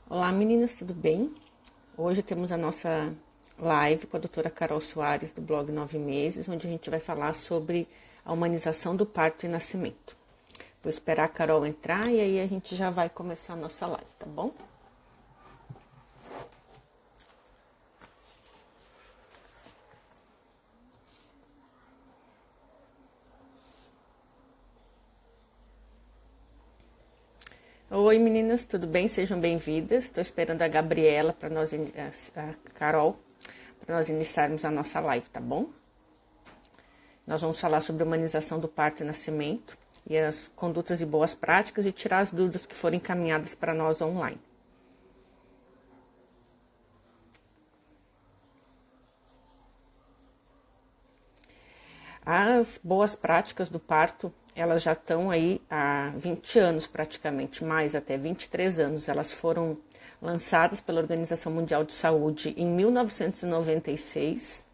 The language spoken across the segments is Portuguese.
Olá meninas, tudo bem? Hoje temos a nossa live com a doutora Carol Soares do blog 9 Meses, onde a gente vai falar sobre a humanização do parto e nascimento. Vou esperar a Carol entrar e aí a gente já vai começar a nossa live, tá bom? Oi meninas, tudo bem? Sejam bem-vindas. Estou esperando a Gabriela para nós, a Carol, para nós iniciarmos a nossa live, tá bom? Nós vamos falar sobre a humanização do parto e nascimento e as condutas e boas práticas e tirar as dúvidas que forem encaminhadas para nós online. As boas práticas do parto, elas já estão aí há 20 anos praticamente, mais até 23 anos. Elas foram lançadas pela Organização Mundial de Saúde em 1996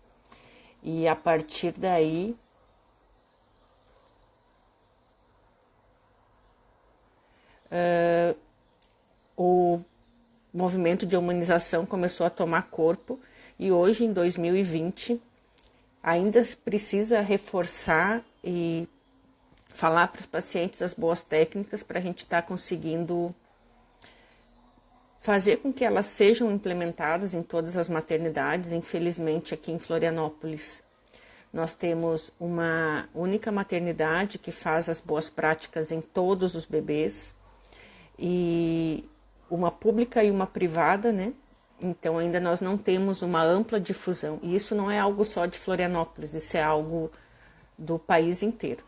e a partir daí o movimento de humanização começou a tomar corpo e hoje, em 2020, ainda precisa reforçar e falar para os pacientes as boas técnicas para a gente estar conseguindo fazer com que elas sejam implementadas em todas as maternidades. Infelizmente, aqui em Florianópolis, nós temos uma única maternidade que faz as boas práticas em todos os bebês, e uma pública e uma privada, né? Então ainda nós não temos uma ampla difusão. E isso não é algo só de Florianópolis, isso é algo do país inteiro.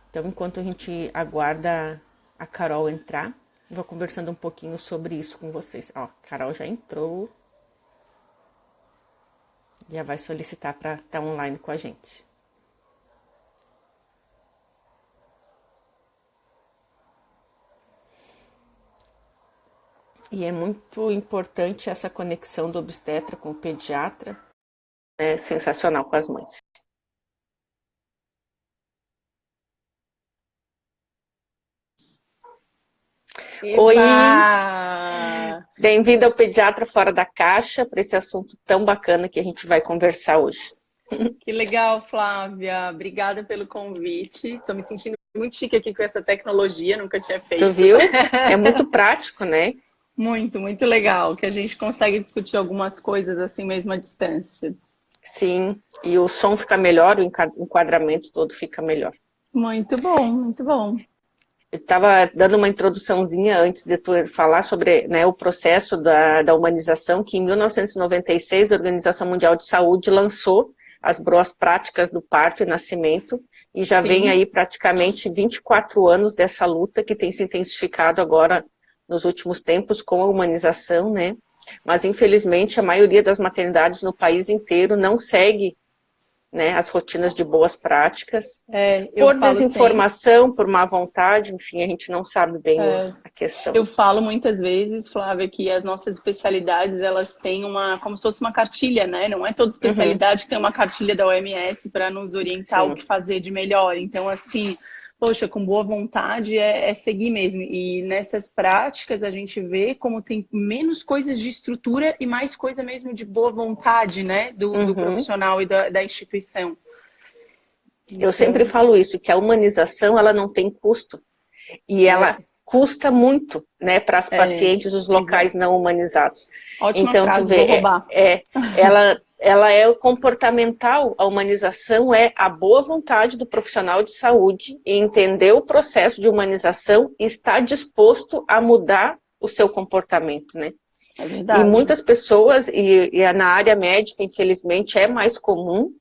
Então, enquanto a gente aguarda a Carol entrar, vou conversando um pouquinho sobre isso com vocês. Ó, a Carol já entrou. Já vai solicitar para estar online com a gente. E é muito importante essa conexão do obstetra com o pediatra. É sensacional com as mães. Oi! Eba! Bem-vinda ao Pediatra Fora da Caixa, para esse assunto tão bacana que a gente vai conversar hoje. Que legal, Flávia. Obrigada pelo convite. Estou me sentindo muito chique aqui com essa tecnologia, nunca tinha Tu feito. viu? É muito prático, né? Muito, muito legal, que a gente consegue discutir algumas coisas assim mesmo à distância. Sim, e o som fica melhor, o enquadramento todo fica melhor. Muito bom, muito bom. Eu estava dando uma introduçãozinha antes de tu falar sobre, né, o processo da humanização, que em 1996 a Organização Mundial de Saúde lançou as boas práticas do parto e nascimento, e já vem Sim. aí praticamente 24 anos dessa luta que tem se intensificado agora nos últimos tempos com a humanização, né? Mas infelizmente a maioria das maternidades no país inteiro não segue, né, as rotinas de boas práticas, Eu por falo sempre. desinformação, por má vontade, enfim, a gente não sabe bem a questão. Eu falo muitas vezes, Flávia, que as nossas especialidades, elas têm como se fosse uma cartilha, né? Não é toda Uhum, especialidade que tem uma cartilha da OMS para nos orientar o sim, que fazer de melhor. Então, assim, poxa, com boa vontade é seguir mesmo. E nessas práticas a gente vê como tem menos coisas de estrutura e mais coisa mesmo de boa vontade, né? Do uhum. profissional e da instituição. Eu sempre Então, falo isso, que a humanização, ela não tem custo, e ela é, custa muito, né, para as é, pacientes dos locais exato. não humanizados. Ótima Então, tu frase, vou vê, roubar. ela é o comportamental, a humanização é a boa vontade do profissional de saúde em entender o processo de humanização e estar disposto a mudar o seu comportamento, né? É E verdade. muitas pessoas, e na área médica, infelizmente, é mais comum,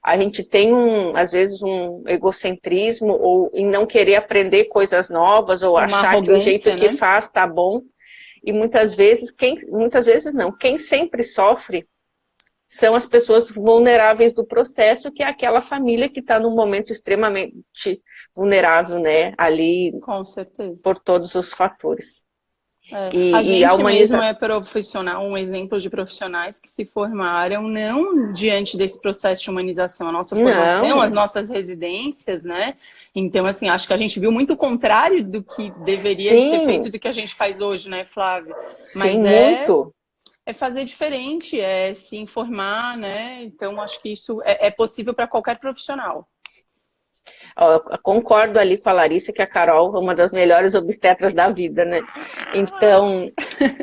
a gente tem, às vezes, um egocentrismo ou em não querer aprender coisas novas ou Uma achar que o jeito arrogância, que né? faz tá bom. E muitas vezes não, quem sempre sofre são as pessoas vulneráveis do processo, que é aquela família que está num momento extremamente vulnerável, né, ali Com certeza. por todos os fatores. A E a gente mesmo é humanização, profissional, um exemplo de profissionais que se formaram não diante desse processo de humanização. A nossa formação, as não, nossas residências, né? Então, assim, acho que a gente viu muito o contrário do que deveria ser feito Sim, do que a gente faz hoje, né, Flávia? sim, Mas muito. é fazer diferente, é se informar, né? Então, acho que isso é possível para qualquer profissional. Ó, eu concordo ali com a Larissa que a Carol é uma das melhores obstetras da vida, né? Então,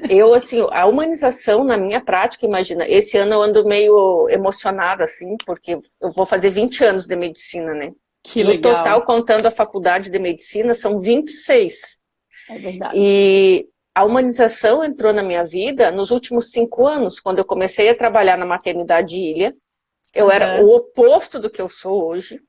eu, assim, a humanização na minha prática, imagina, esse ano eu ando meio emocionada, assim, porque eu vou fazer 20 anos de medicina, né? Que No legal, total, contando a faculdade de medicina, são 26. é verdade. E a humanização entrou na minha vida nos últimos 5 anos, quando eu comecei a trabalhar na maternidade Ilha. Eu era Aham, o oposto do que eu sou hoje.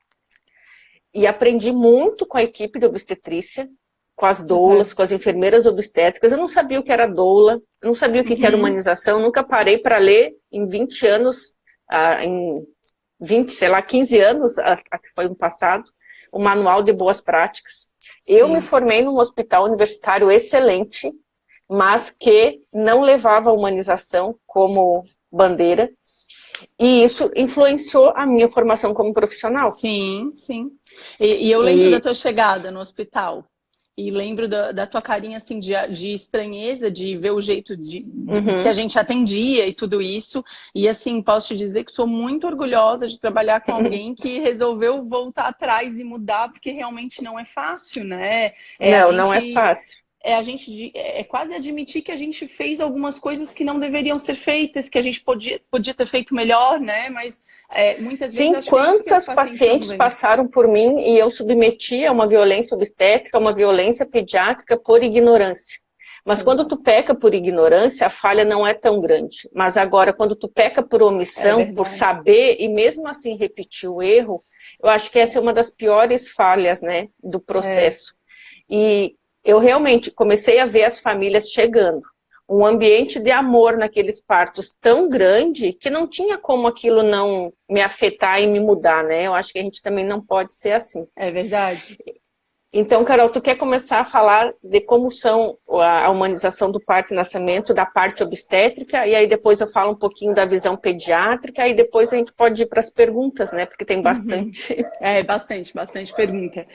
E aprendi muito com a equipe de obstetrícia, com as doulas, aham. com as enfermeiras obstétricas. Eu não sabia o que era doula, eu não sabia o que era Uhum. humanização, nunca parei para ler em 20 anos, em 20, sei lá, 15 anos, que foi no passado, o Manual de Boas Práticas. Eu me Sim. formei num hospital universitário excelente, mas que não levava a humanização como bandeira, e isso influenciou a minha formação como profissional. Sim, sim. E eu lembro da E tua chegada no hospital. E lembro da tua carinha assim de estranheza, de ver o jeito que a uhum. gente atendia e tudo isso. E assim, posso te dizer que sou muito orgulhosa de trabalhar com alguém que resolveu voltar atrás e mudar, porque realmente não é fácil, né? É a Não, não é gente fácil. é quase admitir que a gente fez algumas coisas que não deveriam ser feitas, que a gente podia ter feito melhor, né? Mas muitas vezes Sim, acho que é isso que os quantas pacientes não pacientes veem. passaram por mim e eu submeti a uma violência obstétrica, a uma violência pediátrica por ignorância. Mas quando tu Exato. peca por ignorância, a falha não é tão grande. Mas agora, quando tu peca por É omissão, por verdade. saber e mesmo assim repetir o erro, eu acho que essa é uma das piores falhas, né, do É, processo. E eu realmente comecei a ver as famílias chegando. Um ambiente de amor naqueles partos tão grande que não tinha como aquilo não me afetar e me mudar, né? Eu acho que a gente também não pode ser assim. é verdade. Então, Carol, tu quer começar a falar de como são a humanização do parto e nascimento, da parte obstétrica, e aí depois eu falo um pouquinho da visão pediátrica, e depois a gente pode ir para as perguntas, né? Porque tem Uhum. bastante. Bastante pergunta.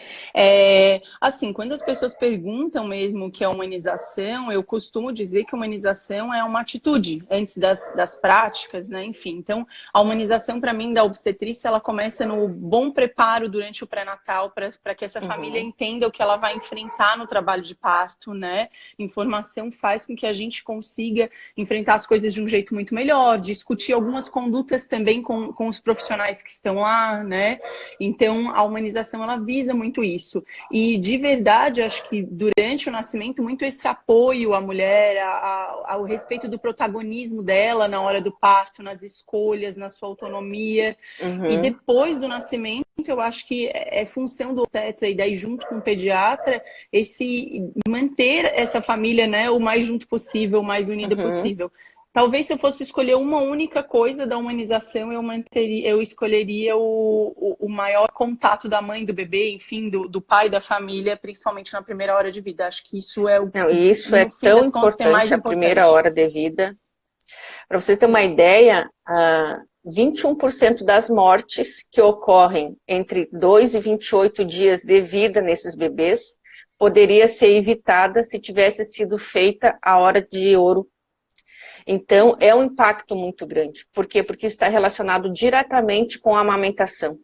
Assim, quando as pessoas perguntam mesmo o que é humanização, eu costumo dizer que humanização é uma atitude antes das práticas, né? Enfim, então a humanização para mim da obstetrícia, ela começa no bom preparo durante o pré-natal para que essa família Uhum, entenda o que ela vai enfrentar no trabalho de parto, né? Informação faz com que a gente consiga enfrentar as coisas de um jeito muito melhor, discutir algumas condutas também com os profissionais que estão lá, né? Então, a humanização, ela visa muito isso. E, de verdade, acho que durante o nascimento, muito esse apoio à mulher, ao respeito do protagonismo dela na hora do parto, nas escolhas, na sua autonomia. E uhum, depois do nascimento, eu acho que é função do obstetra e daí junto com o pediatra, esse manter essa família, né, o mais junto possível, o mais unida uhum. possível. Talvez se eu fosse escolher uma única coisa da humanização, eu escolheria o maior contato da mãe do bebê, enfim, do pai da família, principalmente na primeira hora de vida. Acho que isso é o Não, que, e isso é no fim tão das contas, é mais importante a primeira importante. hora de vida. Para você ter uma ideia, 21% das mortes que ocorrem entre 2 e 28 dias de vida nesses bebês poderia ser evitada se tivesse sido feita a hora de ouro. Então, é um impacto muito grande. Por quê? Porque isso está relacionado diretamente com a amamentação.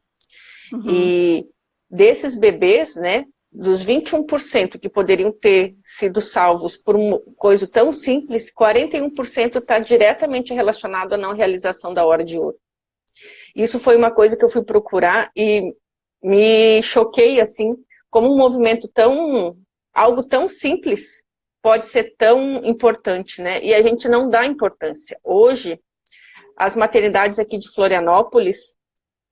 Uhum. E desses bebês, né, dos 21% que poderiam ter sido salvos por uma coisa tão simples, 41% está diretamente relacionado à não realização da hora de ouro. Isso foi uma coisa que eu fui procurar e me choquei, assim, como um movimento tão, algo tão simples pode ser tão importante, né? E a gente não dá importância. Hoje, as maternidades aqui de Florianópolis,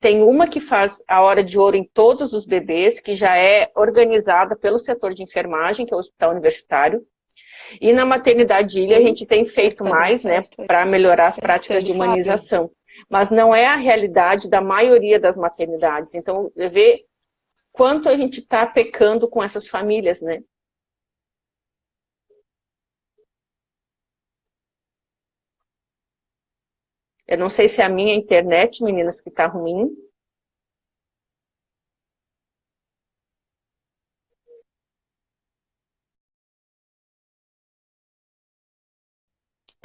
tem uma que faz a hora de ouro em todos os bebês, que já é organizada pelo setor de enfermagem, que é o hospital universitário. E na maternidade Ilha a Oi? gente tem feito Tá dando mais, né, certo aí. para melhorar as Tá práticas escutando, de Flávia? humanização. Mas não é a realidade da maioria das maternidades. Então, vê quanto a gente está pecando com essas famílias, né? Eu não sei se é a minha internet, meninas, que está ruim.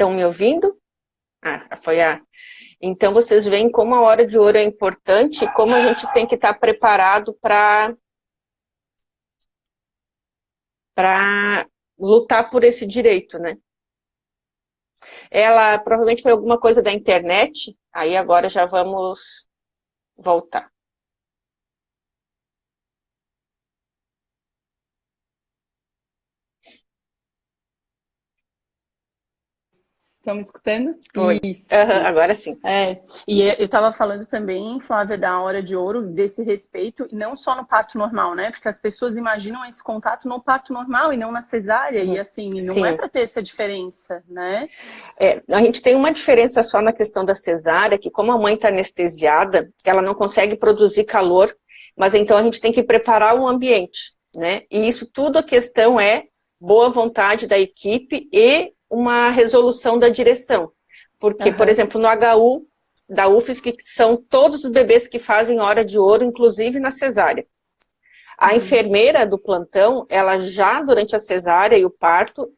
Estão me ouvindo? Ah, foi a... Então, vocês veem como a hora de ouro é importante e como a gente tem que estar preparado para lutar por esse direito, né? Ela provavelmente foi alguma coisa da internet, aí agora já vamos voltar. Estão me escutando? Oi. Isso. Agora sim. E eu estava falando também, Flávia, da hora de ouro, desse respeito, e não só no parto normal, né? Porque as pessoas imaginam esse contato no parto normal e não na cesárea, e assim, não é para ter essa diferença, né? A gente tem uma diferença só na questão da cesárea, que como a mãe está anestesiada, ela não consegue produzir calor, mas então a gente tem que preparar o ambiente, né? E isso tudo a questão é boa vontade da equipe e uma resolução da direção. Porque, por exemplo, no HU da UFES, que são todos os bebês que fazem hora de ouro, inclusive na cesárea. A enfermeira do plantão, ela já durante a cesárea e o parto,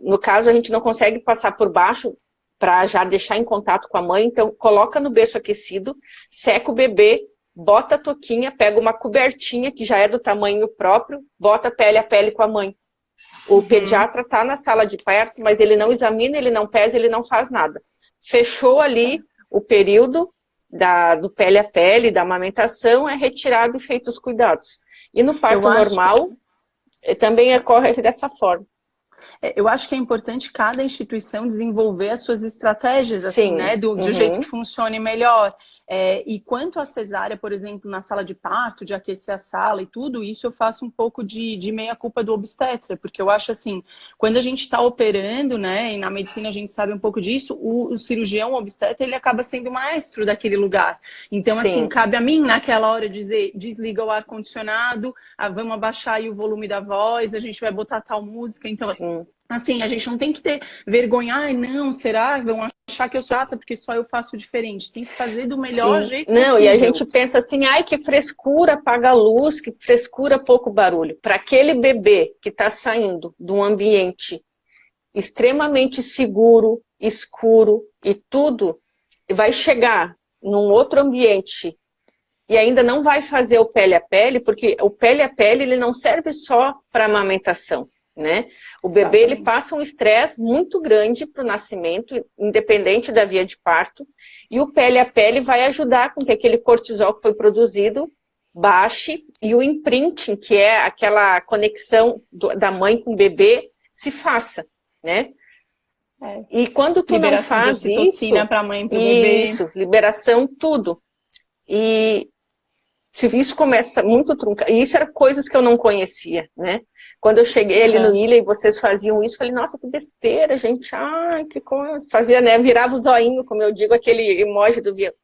no caso a gente não consegue passar por baixo para já deixar em contato com a mãe, então coloca no berço aquecido, seca o bebê, bota a touquinha, pega uma cobertinha que já é do tamanho próprio, bota pele a pele com a mãe. O pediatra está na sala de parto, mas ele não examina, ele não pesa, ele não faz nada. Fechou ali o período do pele a pele, da amamentação, é retirado e feito os cuidados. E no parto normal, também ocorre dessa forma. Eu acho que é importante cada instituição desenvolver as suas estratégias, assim, né? Do jeito que funcione melhor. E quanto à cesárea, por exemplo, na sala de parto, de aquecer a sala e tudo, isso eu faço um pouco de meia-culpa do obstetra, porque eu acho assim, quando a gente está operando, né, e na medicina a gente sabe um pouco disso, o cirurgião, o obstetra, ele acaba sendo o maestro daquele lugar. Então, assim, cabe a mim, naquela hora, dizer, desliga o ar-condicionado, vamos abaixar aí o volume da voz, a gente vai botar tal música, então... Assim, a gente não tem que ter vergonha, ai, não, será? Vão achar que eu sou chata porque só eu faço diferente. Tem que fazer do melhor jeito possível. E a gente pensa assim, ai, que frescura, apaga a luz, que frescura, pouco barulho. Para aquele bebê que está saindo de um ambiente extremamente seguro, escuro e tudo, vai chegar num outro ambiente e ainda não vai fazer o pele a pele, porque o pele a pele ele não serve só para amamentação. Né? O bebê ele passa um estresse muito grande para o nascimento, independente da via de parto, e o pele a pele vai ajudar com que aquele cortisol que foi produzido baixe e o imprinting, que é aquela conexão da mãe com o bebê, se faça, né? E quando tu não faz isso, para a mãe, para o bebê. Isso, liberação, tudo. E se isso começa muito truncado, e isso eram coisas que eu não conhecia, né? Quando eu cheguei ali no Ilha e vocês faziam isso, falei, nossa, que besteira, gente, ai, que coisa. Fazia, né? Virava o zoinho, como eu digo, aquele emoji do violão.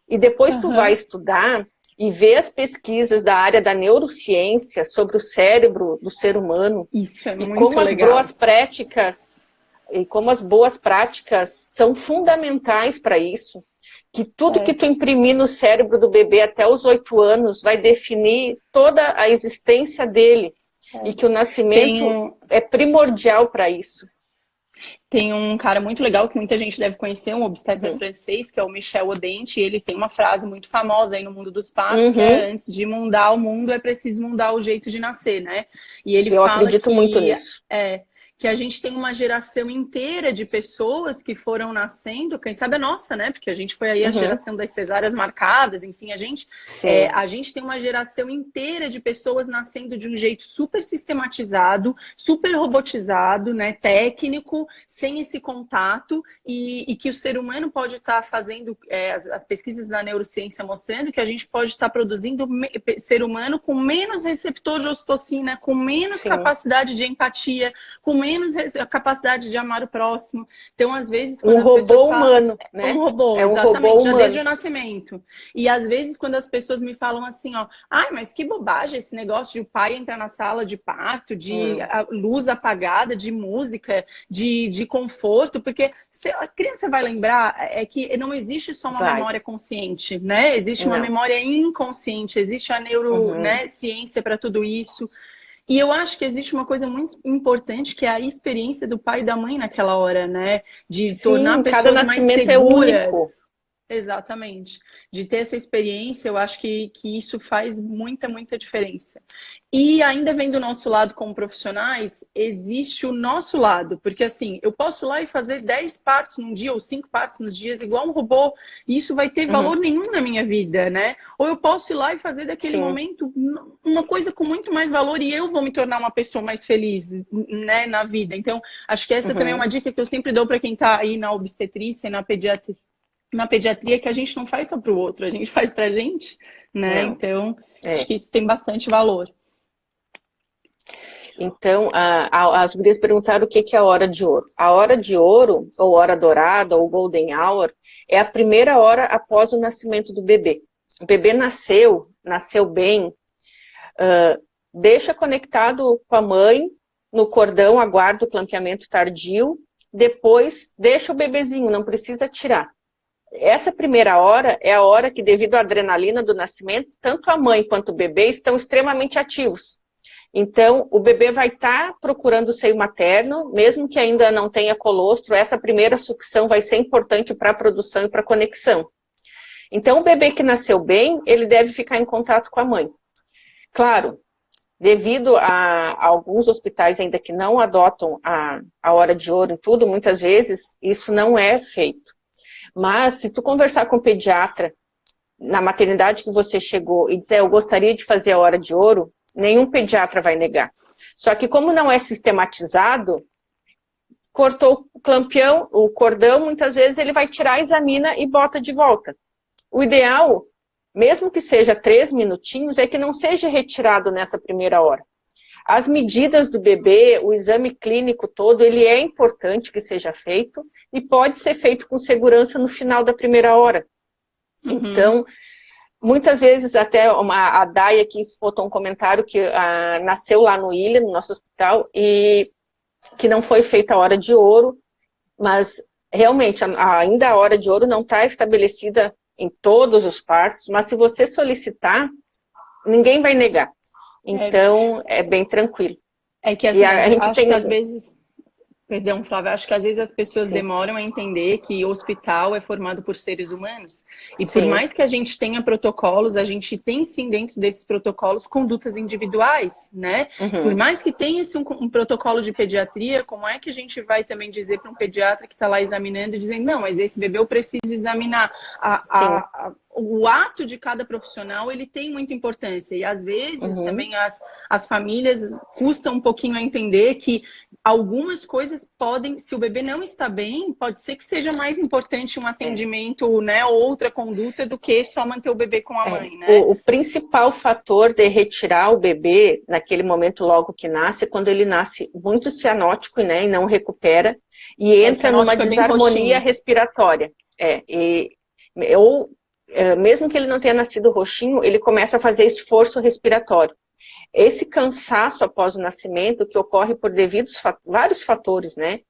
E depois tu vai estudar e ver as pesquisas da área da neurociência sobre o cérebro do ser humano. Isso é e muito como legal. As boas práticas, e como as boas práticas são fundamentais para isso. Que tudo que tu imprimir no cérebro do bebê até os 8 anos vai definir toda a existência dele. E que o nascimento é primordial para isso. Tem um cara muito legal que muita gente deve conhecer, um obstetra francês, que é o Michel Odente, e ele tem uma frase muito famosa aí no mundo dos partos, que é, antes de mudar o mundo, é preciso mudar o jeito de nascer, né? E ele Eu fala acredito muito nisso. Que a gente tem uma geração inteira de pessoas que foram nascendo, quem sabe a nossa, né? Porque a gente foi aí a geração das cesáreas marcadas, enfim, a gente tem uma geração inteira de pessoas nascendo de um jeito super sistematizado, super robotizado, né? Técnico, sem esse contato, e que o ser humano pode estar fazendo, as pesquisas da neurociência mostrando que a gente pode estar produzindo ser humano com menos receptor de ocitocina, com menos capacidade de empatia, com menos a capacidade de amar o próximo. Então, às vezes, quando as pessoas falam... humano, né? Um robô, é um exatamente, robô já humano. desde o nascimento. E às vezes, quando as pessoas me falam assim, ó, ai, mas que bobagem esse negócio de o pai entrar na sala de parto, de luz apagada, de música, de conforto, porque a criança vai lembrar que não existe só uma memória consciente, né? Existe uma memória inconsciente, existe a neurociência para tudo isso. E eu acho que existe uma coisa muito importante, que é a experiência do pai e da mãe naquela hora, né? De tornar Sim, cada pessoas mais nascimento é único. seguras. Exatamente. De ter essa experiência, eu acho que isso faz muita, muita diferença. E ainda vem do nosso lado como profissionais, existe o nosso lado, porque assim, eu posso ir lá e fazer 10 partos num dia ou 5 partos nos dias, igual um robô, e isso vai ter Uhum, valor nenhum na minha vida, né? Ou eu posso ir lá e fazer daquele sim, momento uma coisa com muito mais valor e eu vou me tornar uma pessoa mais feliz, né, na vida. Então, acho que essa também é uhum, uma dica que eu sempre dou para quem está aí na obstetrícia, na pediatria, que a gente não faz só para o outro, a gente faz para a gente, né? não, Então, acho é. que isso tem bastante valor. Então, as gurias perguntaram o que que é a hora de ouro. A hora de ouro, ou hora dourada, ou golden hour, é a primeira hora após o nascimento do bebê. O bebê nasceu bem, deixa conectado com a mãe, no cordão, aguarda o clampeamento tardio, depois deixa o bebezinho, não precisa tirar. Essa primeira hora é a hora que, devido à adrenalina do nascimento, tanto a mãe quanto o bebê estão extremamente ativos. Então, o bebê vai estar procurando o seio materno, mesmo que ainda não tenha colostro, essa primeira sucção vai ser importante para a produção e para a conexão. Então, o bebê que nasceu bem, ele deve ficar em contato com a mãe. Claro, devido a alguns hospitais ainda que não adotam a hora de ouro e tudo, muitas vezes isso não é feito. Mas, se tu conversar com o pediatra, na maternidade que você chegou, e dizer, eu gostaria de fazer a hora de ouro, nenhum pediatra vai negar. Só que como não é sistematizado, cortou o clampião, o cordão, muitas vezes ele vai tirar, examina e bota de volta. O ideal, mesmo que seja 3 minutinhos, é que não seja retirado nessa primeira hora. As medidas do bebê, o exame clínico todo, ele é importante que seja feito e pode ser feito com segurança no final da primeira hora. Então, muitas vezes até a Daya aqui botou um comentário que nasceu lá no Ilha, no nosso hospital, e que não foi feita a hora de ouro, mas realmente ainda a hora de ouro não está estabelecida em todos os partos, mas se você solicitar, ninguém vai negar. Então, é bem tranquilo. É que E assim, a gente acho que tem... às vezes. Perdão, Flávia, acho que às vezes as pessoas Sim, demoram a entender que o hospital é formado por seres humanos. E por sim. mais que a gente tenha protocolos, a gente tem sim dentro desses protocolos condutas individuais, né? Por Uhum, mais que tenha esse um protocolo de pediatria, como é que a gente vai também dizer para um pediatra que está lá examinando e dizendo, não, mas esse bebê eu preciso examinar. sim. O ato de cada profissional, ele tem muita importância. E às vezes Uhum. também as famílias custam um pouquinho a entender que algumas coisas podem, se o bebê não está bem, pode ser que seja mais importante um É. atendimento, né, ou outra conduta do que só manter o bebê com a É, mãe, né? o principal fator de retirar o bebê naquele momento logo que nasce, é quando ele nasce muito cianótico, né, e não recupera, e Esse entra numa anótico é bem desarmonia roxinho. respiratória. Mesmo que ele não tenha nascido roxinho, ele começa a fazer esforço respiratório. Esse cansaço após o nascimento, que ocorre por vários fatores, né,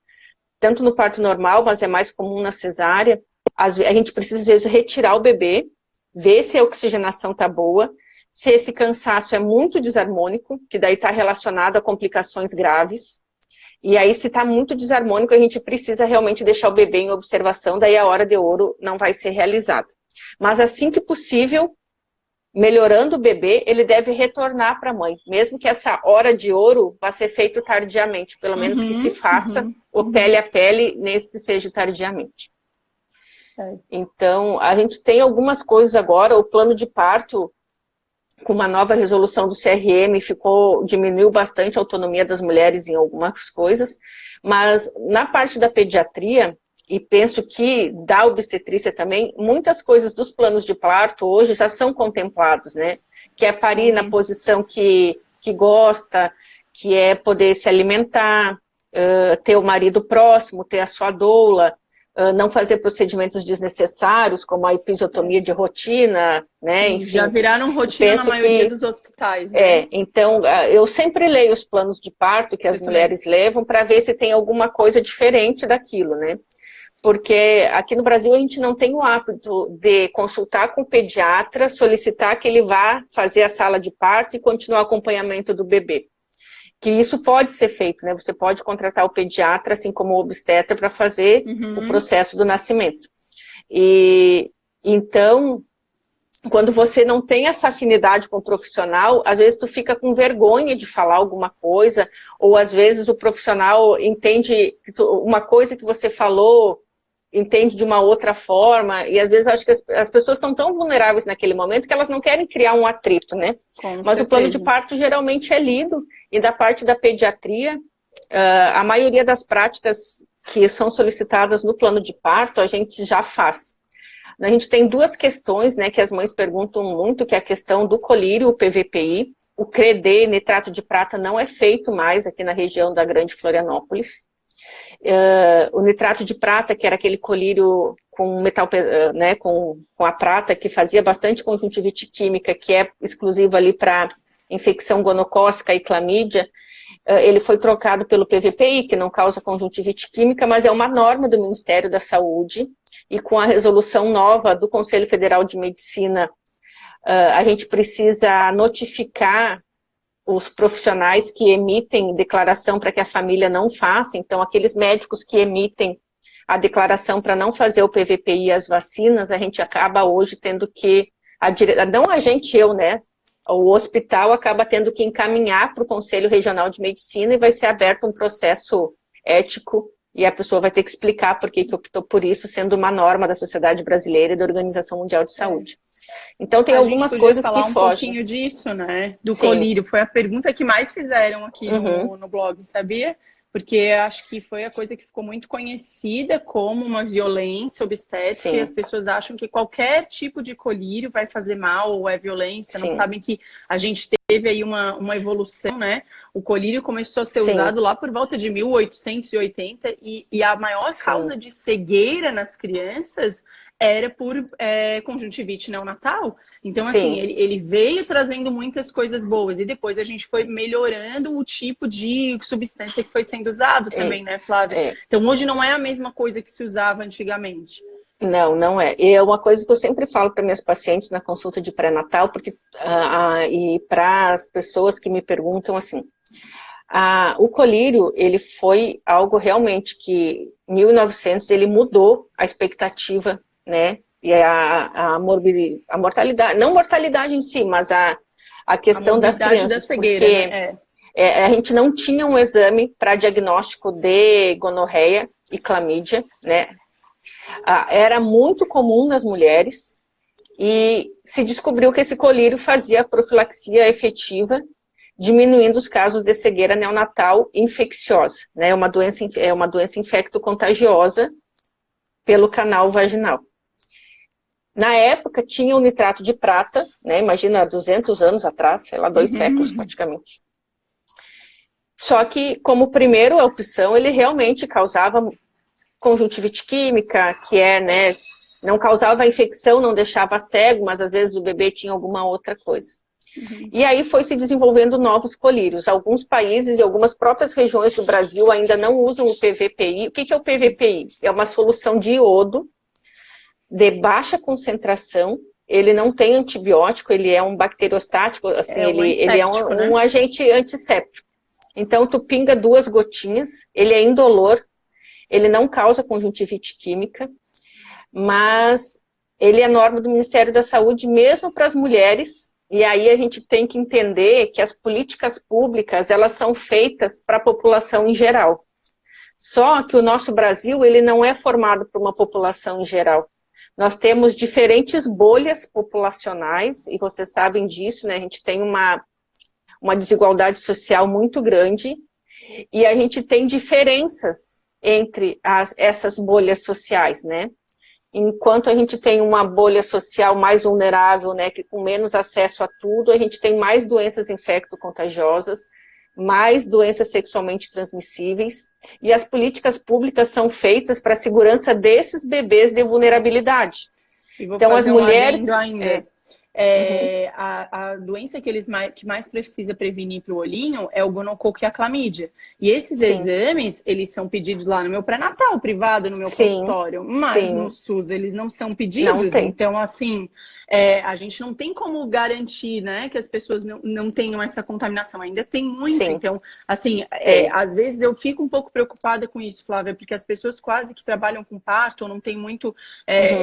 tanto no parto normal, mas é mais comum na cesárea, a gente precisa, às vezes, retirar o bebê, ver se a oxigenação está boa, se esse cansaço é muito desarmônico, que daí está relacionado a complicações graves, e aí se está muito desarmônico, a gente precisa realmente deixar o bebê em observação, daí a hora de ouro não vai ser realizada. Mas assim que possível, melhorando o bebê, ele deve retornar para a mãe, mesmo que essa hora de ouro vá ser feito tardiamente, pelo menos que se faça o pele a pele, nesse que seja tardiamente. É. Então, a gente tem algumas coisas agora, o plano de parto, com uma nova resolução do CRM, diminuiu bastante a autonomia das mulheres em algumas coisas, mas na parte da pediatria, e penso que da obstetrícia também, muitas coisas dos planos de parto hoje já são contemplados, né? Que é parir na Sim. posição que gosta, que é poder se alimentar, ter o marido próximo, ter a sua doula, não fazer procedimentos desnecessários, como a episiotomia de rotina, né? Sim, já Enfim, viraram rotina na penso maioria que dos hospitais, né? então, eu sempre leio os planos de parto que as Eu também. mulheres levam para ver se tem alguma coisa diferente daquilo, né? Porque aqui no Brasil a gente não tem o hábito de consultar com o pediatra, solicitar que ele vá fazer a sala de parto e continuar o acompanhamento do bebê. que isso pode ser feito, né? Você pode contratar o pediatra, assim como o obstetra, para fazer o processo do nascimento. E então, quando você não tem essa afinidade com o profissional, às vezes tu fica com vergonha de falar alguma coisa, ou às vezes o profissional entende uma coisa que você falou, entende de uma outra forma, e às vezes eu acho que as pessoas estão tão vulneráveis naquele momento que elas não querem criar um atrito, né? Mas o plano de parto geralmente é lido, e da parte da pediatria, a maioria das práticas que são solicitadas no plano de parto, a gente já faz. A gente tem duas questões, né, que as mães perguntam muito, que é a questão do colírio, o PVPI. O CRED, nitrato de prata, não é feito mais aqui na região da Grande Florianópolis. O nitrato de prata, que era aquele colírio com metal, né, com a prata, que fazia bastante conjuntivite química, que é exclusivo ali para infecção gonocócica e clamídia, ele foi trocado pelo PVPI, que não causa conjuntivite química, mas é uma norma do Ministério da Saúde, e com a resolução nova do Conselho Federal de Medicina, a gente precisa notificar os profissionais que emitem declaração para que a família não faça. Então, aqueles médicos que emitem a declaração para não fazer o PVPI e as vacinas, a gente acaba hoje tendo que, não a gente, eu, né? O hospital acaba tendo que encaminhar para o Conselho Regional de Medicina e vai ser aberto um processo ético e a pessoa vai ter que explicar por que optou por isso, sendo uma norma da Sociedade Brasileira e da Organização Mundial de Saúde. Então tem algumas coisas que fogem. A gente podia falar um pouquinho disso, né? Do colírio. Foi a pergunta que mais fizeram aqui no blog, sabia? Porque acho que foi a coisa que ficou muito conhecida como uma violência obstétrica. Sim. E as pessoas acham que qualquer tipo de colírio vai fazer mal ou é violência. Sim. Não sabem que a gente teve aí uma evolução, né? O colírio começou a ser Sim. usado lá por volta de 1880 e a maior Sim. causa de cegueira nas crianças era por conjuntivite neonatal. Então, assim, ele veio trazendo muitas coisas boas. E depois a gente foi melhorando o tipo de substância que foi sendo usado também, né, Flávia? Então, hoje não é a mesma coisa que se usava antigamente. Não, não é. E é uma coisa que eu sempre falo para minhas pacientes na consulta de pré-natal, porque e para as pessoas que me perguntam assim, o colírio, ele foi algo realmente que, em 1900, ele mudou a expectativa, né? E a mortalidade, não mortalidade em si, mas a questão das crianças. Da cegueira, porque né? A gente não tinha um exame para diagnóstico de gonorreia e clamídia, né? Era muito comum nas mulheres e se descobriu que esse colírio fazia profilaxia efetiva, diminuindo os casos de cegueira neonatal infecciosa, né? É uma doença infecto-contagiosa pelo canal vaginal. Na época, tinha o nitrato de prata, né? Imagina, 200 anos atrás, sei lá, 2 séculos praticamente. Só que, como primeira opção, ele realmente causava conjuntivite química, que né, não causava infecção, não deixava cego, mas às vezes o bebê tinha alguma outra coisa. E aí foi se desenvolvendo novos colírios. Alguns países e algumas próprias regiões do Brasil ainda não usam o PVPI. O que é o PVPI? É uma solução de iodo, de baixa concentração, ele não tem antibiótico, ele é um bacteriostático, assim, ele é um agente antisséptico. Então, tu pinga 2 gotinhas, ele é indolor, ele não causa conjuntivite química, mas ele é norma do Ministério da Saúde mesmo para as mulheres, e aí a gente tem que entender que as políticas públicas, elas são feitas para a população em geral. Só que o nosso Brasil, ele não é formado por uma população em geral. Nós temos diferentes bolhas populacionais, e vocês sabem disso, né? A gente tem uma desigualdade social muito grande, e a gente tem diferenças entre essas bolhas sociais, né? Enquanto a gente tem uma bolha social mais vulnerável, né, que com menos acesso a tudo, a gente tem mais doenças infecto-contagiosas, mais doenças sexualmente transmissíveis, e as políticas públicas são feitas para a segurança desses bebês de vulnerabilidade. Então, as mulheres... A doença que mais precisa prevenir para o olhinho é o gonococo e a clamídia. E esses exames, eles são pedidos lá no meu pré-natal privado, no meu consultório, mas no SUS eles não são pedidos. Então, assim, a gente não tem como garantir, né, que as pessoas não tenham essa contaminação. Ainda tem muito. Sim. Então, assim, Tem. às vezes eu fico um pouco preocupada com isso, Flávia, porque as pessoas quase que trabalham com parto, ou não tem muito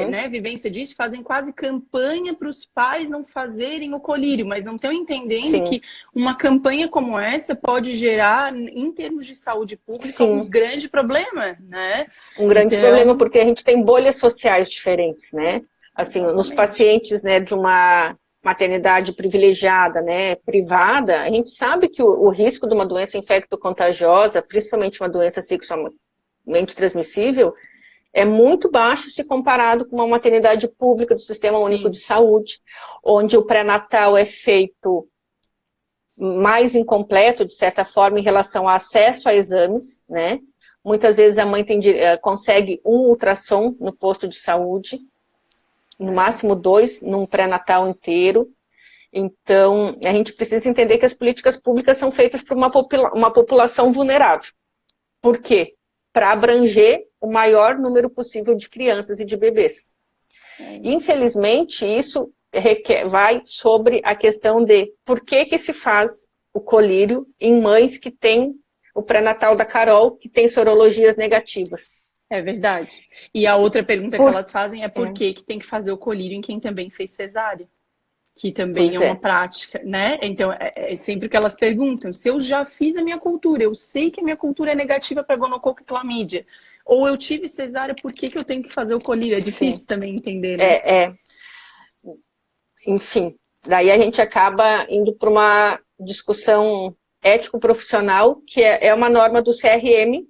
né, vivência disso, fazem quase campanha para os pais não fazerem o colírio, mas não estão entendendo Sim. que uma campanha como essa pode gerar, em termos de saúde pública, Sim. um grande problema, né? Um grande problema, porque a gente tem bolhas sociais diferentes, né? Assim, Exatamente. nos pacientes, né, de uma maternidade privilegiada, né, privada, a gente sabe que o risco de uma doença infecto-contagiosa, principalmente uma doença sexualmente transmissível, é muito baixo se comparado com uma maternidade pública do Sistema Único de Saúde, onde o pré-natal é feito mais incompleto, de certa forma, em relação ao acesso a exames, né? Muitas vezes a mãe consegue um ultrassom no posto de saúde, no máximo 2, num pré-natal inteiro. Então, a gente precisa entender que as políticas públicas são feitas por uma população vulnerável. Por quê? Para abranger o maior número possível de crianças e de bebês. Infelizmente, isso vai sobre a questão de por que se faz o colírio em mães que têm o pré-natal da Carol, que tem sorologias negativas. É verdade. E a outra pergunta que elas fazem é por que tem que fazer o colírio em quem também fez cesárea? Que também é uma prática, né? Então, é sempre que elas perguntam, se eu já fiz a minha cultura, eu sei que a minha cultura é negativa para gonococo e clamídia, ou eu tive cesárea, por que eu tenho que fazer o colírio? É difícil também entender, né? Enfim, daí a gente acaba indo para uma discussão ético-profissional, que é uma norma do CRM.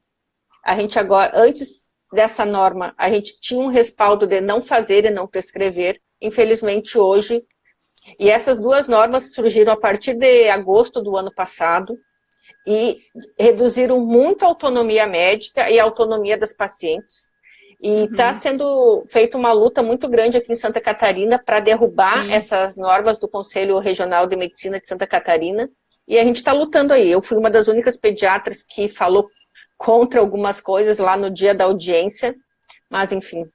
A gente agora, antes dessa norma, a gente tinha um respaldo de não fazer e não prescrever. Infelizmente, hoje, e essas duas normas surgiram a partir de agosto do ano passado e reduziram muito a autonomia médica e a autonomia das pacientes. E está sendo feita uma luta muito grande aqui em Santa Catarina para derrubar essas normas do Conselho Regional de Medicina de Santa Catarina. E a gente está lutando aí. Eu fui uma das únicas pediatras que falou contra algumas coisas lá no dia da audiência, mas enfim.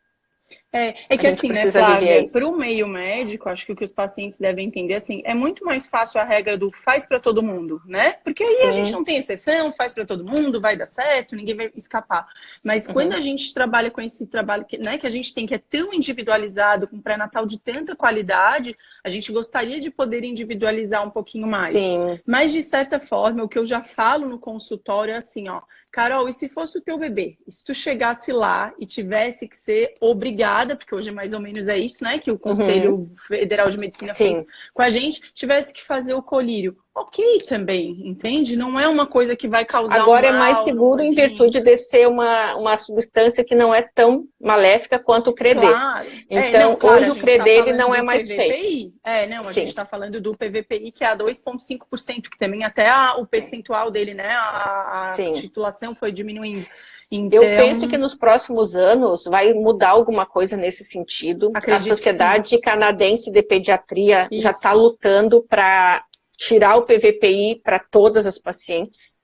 É que assim, né, Flávia, para o meio médico, acho que o que os pacientes devem entender, assim, é muito mais fácil a regra do faz para todo mundo, né? Porque aí a gente não tem exceção, faz para todo mundo, vai dar certo, ninguém vai escapar. Mas quando a gente trabalha com esse trabalho, né, que a gente tem, que é tão individualizado, com pré-natal de tanta qualidade, a gente gostaria de poder individualizar um pouquinho mais. Sim. Mas, de certa forma, o que eu já falo no consultório é assim, ó, Carol, e se fosse o teu bebê? E se tu chegasse lá e tivesse que ser obrigada, porque hoje mais ou menos é isso, né, que o Conselho Federal de Medicina fez com a gente, tivesse que fazer o colírio. Ok também, entende? Não é uma coisa que vai causar agora um mal, é mais seguro em virtude de ser uma substância que não é tão maléfica quanto o CREDE. Claro. Então, claro, hoje o CREDE ele não é mais feito. A gente está falando do PVPI, que é a 2,5%, que também até o percentual dele, né, a titulação foi diminuindo. Então, eu penso que nos próximos anos vai mudar alguma coisa nesse sentido. A Sociedade Canadense de Pediatria já está lutando para tirar o PVPI para todas as pacientes,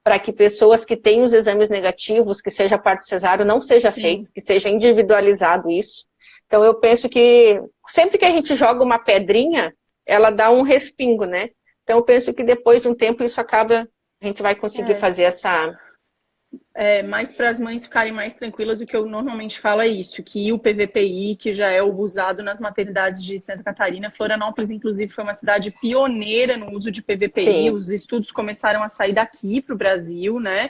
para que pessoas que têm os exames negativos, que seja parto cesáreo, não seja feito, que seja individualizado isso. Então, eu penso que sempre que a gente joga uma pedrinha, ela dá um respingo, né? Então, eu penso que depois de um tempo isso acaba, a gente vai conseguir fazer essa... Mas para as mães ficarem mais tranquilas, o que eu normalmente falo é isso, que o PVPI, que já é o usado nas maternidades de Santa Catarina, Florianópolis, inclusive, foi uma cidade pioneira no uso de PVPI, os estudos começaram a sair daqui para o Brasil, né?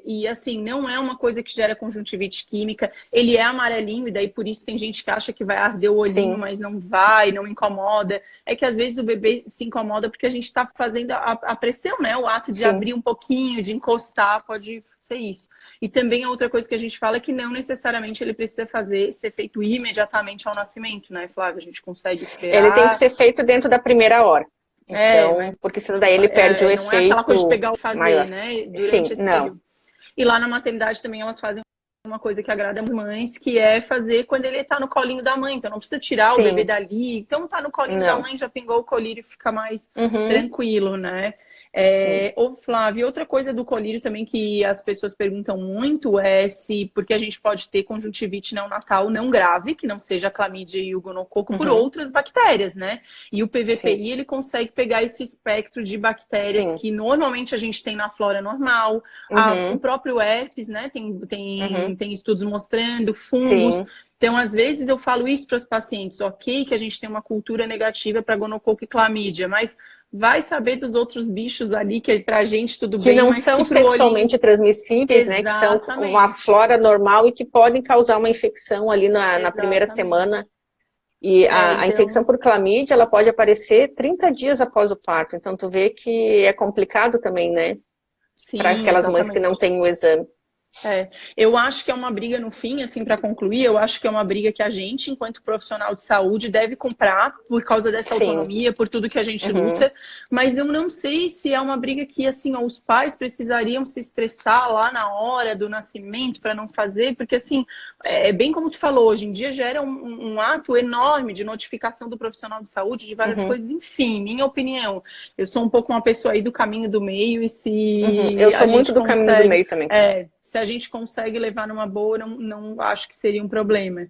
E assim, não é uma coisa que gera conjuntivite química, ele é amarelinho, e daí por isso tem gente que acha que vai arder o olhinho, mas não vai, não incomoda. É que às vezes o bebê se incomoda porque a gente está fazendo a pressão, né? O ato de abrir um pouquinho, de encostar, pode ser isso. E também a outra coisa que a gente fala é que não necessariamente ele precisa ser feito imediatamente ao nascimento, né, Flávia? A gente consegue esperar. Ele tem que ser feito dentro da primeira hora. Então, porque senão daí ele perde o efeito. Não é aquela coisa de pegar o fazer, maior, né? Durante esse período. E lá na maternidade também elas fazem uma coisa que agrada as mães, que é fazer quando ele tá no colinho da mãe. Então não precisa tirar o bebê dali. Então tá no colinho da mãe, já pingou o colírio e fica mais tranquilo, né? Sim. Ô, Flávio, outra coisa do colírio também que as pessoas perguntam muito é se, porque a gente pode ter conjuntivite neonatal não grave, que não seja a clamídia e o gonococo, por Uhum. outras bactérias, né? E o Sim. PVPI, ele consegue pegar esse espectro de bactérias Sim. que normalmente a gente tem na flora normal, o Uhum. próprio herpes, né? Uhum. Tem estudos mostrando, fungos. Sim. Então, às vezes eu falo isso para os pacientes, ok, que a gente tem uma cultura negativa para gonococo e clamídia, mas vai saber dos outros bichos ali, que pra gente tudo Que bem, não mas que são pro olhinho. sexualmente transmissíveis, né? Que são uma Exatamente. flora normal e que podem causar uma infecção ali na primeira Exatamente. semana. E a infecção Então, por clamídia, ela pode aparecer 30 dias após o parto. Então, tu vê que é complicado também, né? Para sim, aquelas mães que não exatamente. têm o exame. Eu acho que é uma briga no fim, assim, para concluir, eu acho que é uma briga que a gente, enquanto profissional de saúde, deve comprar por causa dessa Sim. autonomia, por tudo que a gente Uhum. luta, mas eu não sei se é uma briga que, assim, ó, os pais precisariam se estressar lá na hora do nascimento para não fazer, porque, assim, é bem como tu falou, hoje em dia gera um ato enorme de notificação do profissional de saúde, de várias Uhum. coisas, enfim, minha opinião. Eu sou um pouco uma pessoa aí do caminho do meio e Uhum. Eu se a sou muito gente do caminho do consegue meio também. se a gente consegue levar numa boa, não acho que seria um problema.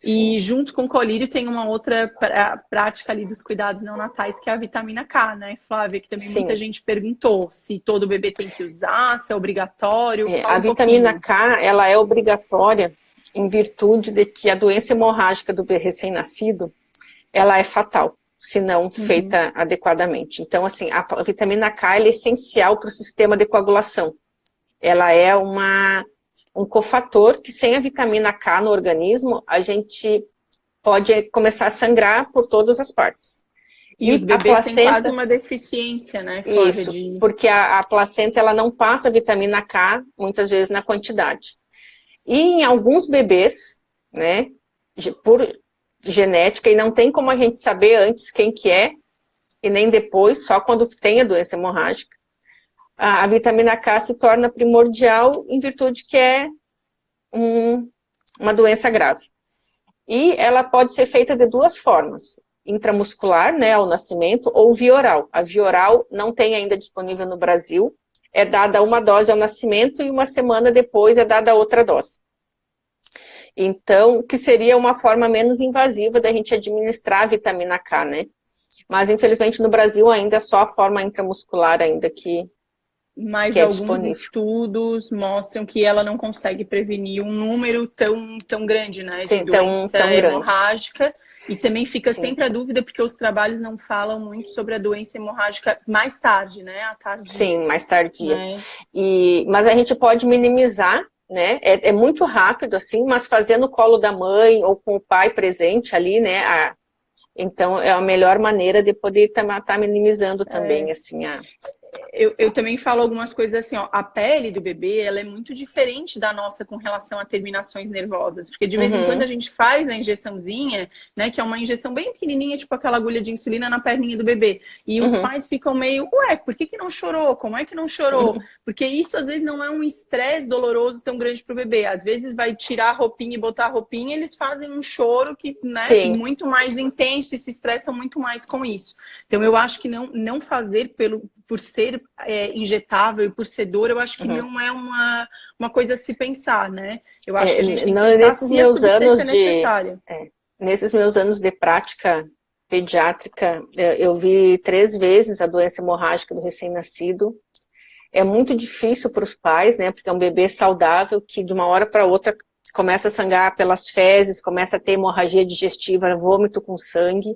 Sim. E junto com o colírio tem uma outra prática ali dos cuidados neonatais, que é a vitamina K, né, Flávia? Que também muita Sim. gente perguntou se todo bebê tem que usar, se é obrigatório. A Fala um vitamina pouquinho. K, ela é obrigatória em virtude de que a doença hemorrágica do recém-nascido, ela é fatal, se não Uhum. feita adequadamente. Então, assim, a vitamina K é essencial para o sistema de coagulação. Ela é um cofator que sem a vitamina K no organismo, a gente pode começar a sangrar por todas as partes. E os E a bebês têm quase placenta, uma deficiência, né, Flávia, isso, de... porque a placenta ela não passa a vitamina K muitas vezes na quantidade. E em alguns bebês, né, por genética, e não tem como a gente saber antes quem que é, e nem depois, só quando tem a doença hemorrágica, a vitamina K se torna primordial em virtude que é uma doença grave. E ela pode ser feita de duas formas, intramuscular, né, ao nascimento, ou via oral. A via oral não tem ainda disponível no Brasil, é dada uma dose ao nascimento e uma semana depois é dada outra dose. Então, que seria uma forma menos invasiva da gente administrar a vitamina K, né? Mas, infelizmente, no Brasil ainda é só a forma intramuscular ainda que Mas é alguns disponível. estudos mostram que ela não consegue prevenir um número tão grande, né, de Sim, tão, doença tão grande. hemorrágica. E também fica Sim, sempre a dúvida, porque os trabalhos não falam muito sobre a doença hemorrágica mais tarde, né, a tardia, sim, mais tardia. né? Mas a gente pode minimizar, né? É muito rápido, assim, mas fazer no colo da mãe ou com o pai presente ali, né? Então, é a melhor maneira de poder estar minimizando também, assim, Eu também falo algumas coisas assim, ó, a pele do bebê, ela é muito diferente da nossa com relação a terminações nervosas, porque de vez em quando a Uhum, gente faz a injeçãozinha, né, que é uma injeção bem pequenininha, tipo aquela agulha de insulina na perninha do bebê, e os uhum, pais ficam meio, ué, por que não chorou? Como é que não chorou? uhum. Porque isso às vezes não é um estresse doloroso tão grande pro bebê, às vezes vai tirar a roupinha e botar a roupinha, eles fazem um choro que, né, Sim, muito mais intenso e se estressam muito mais com isso. Então eu acho que não fazer por ser injetável e por ser dor, eu acho que uhum. não é uma coisa a se pensar, né? Eu acho que a gente tem que pensar Nesses se a meus substância é anos necessária. nesses meus anos de prática pediátrica, eu vi 3 vezes a doença hemorrágica do recém-nascido. É muito difícil para os pais, né? Porque é um bebê saudável que de uma hora para outra começa a sangrar pelas fezes, começa a ter hemorragia digestiva, vômito com sangue.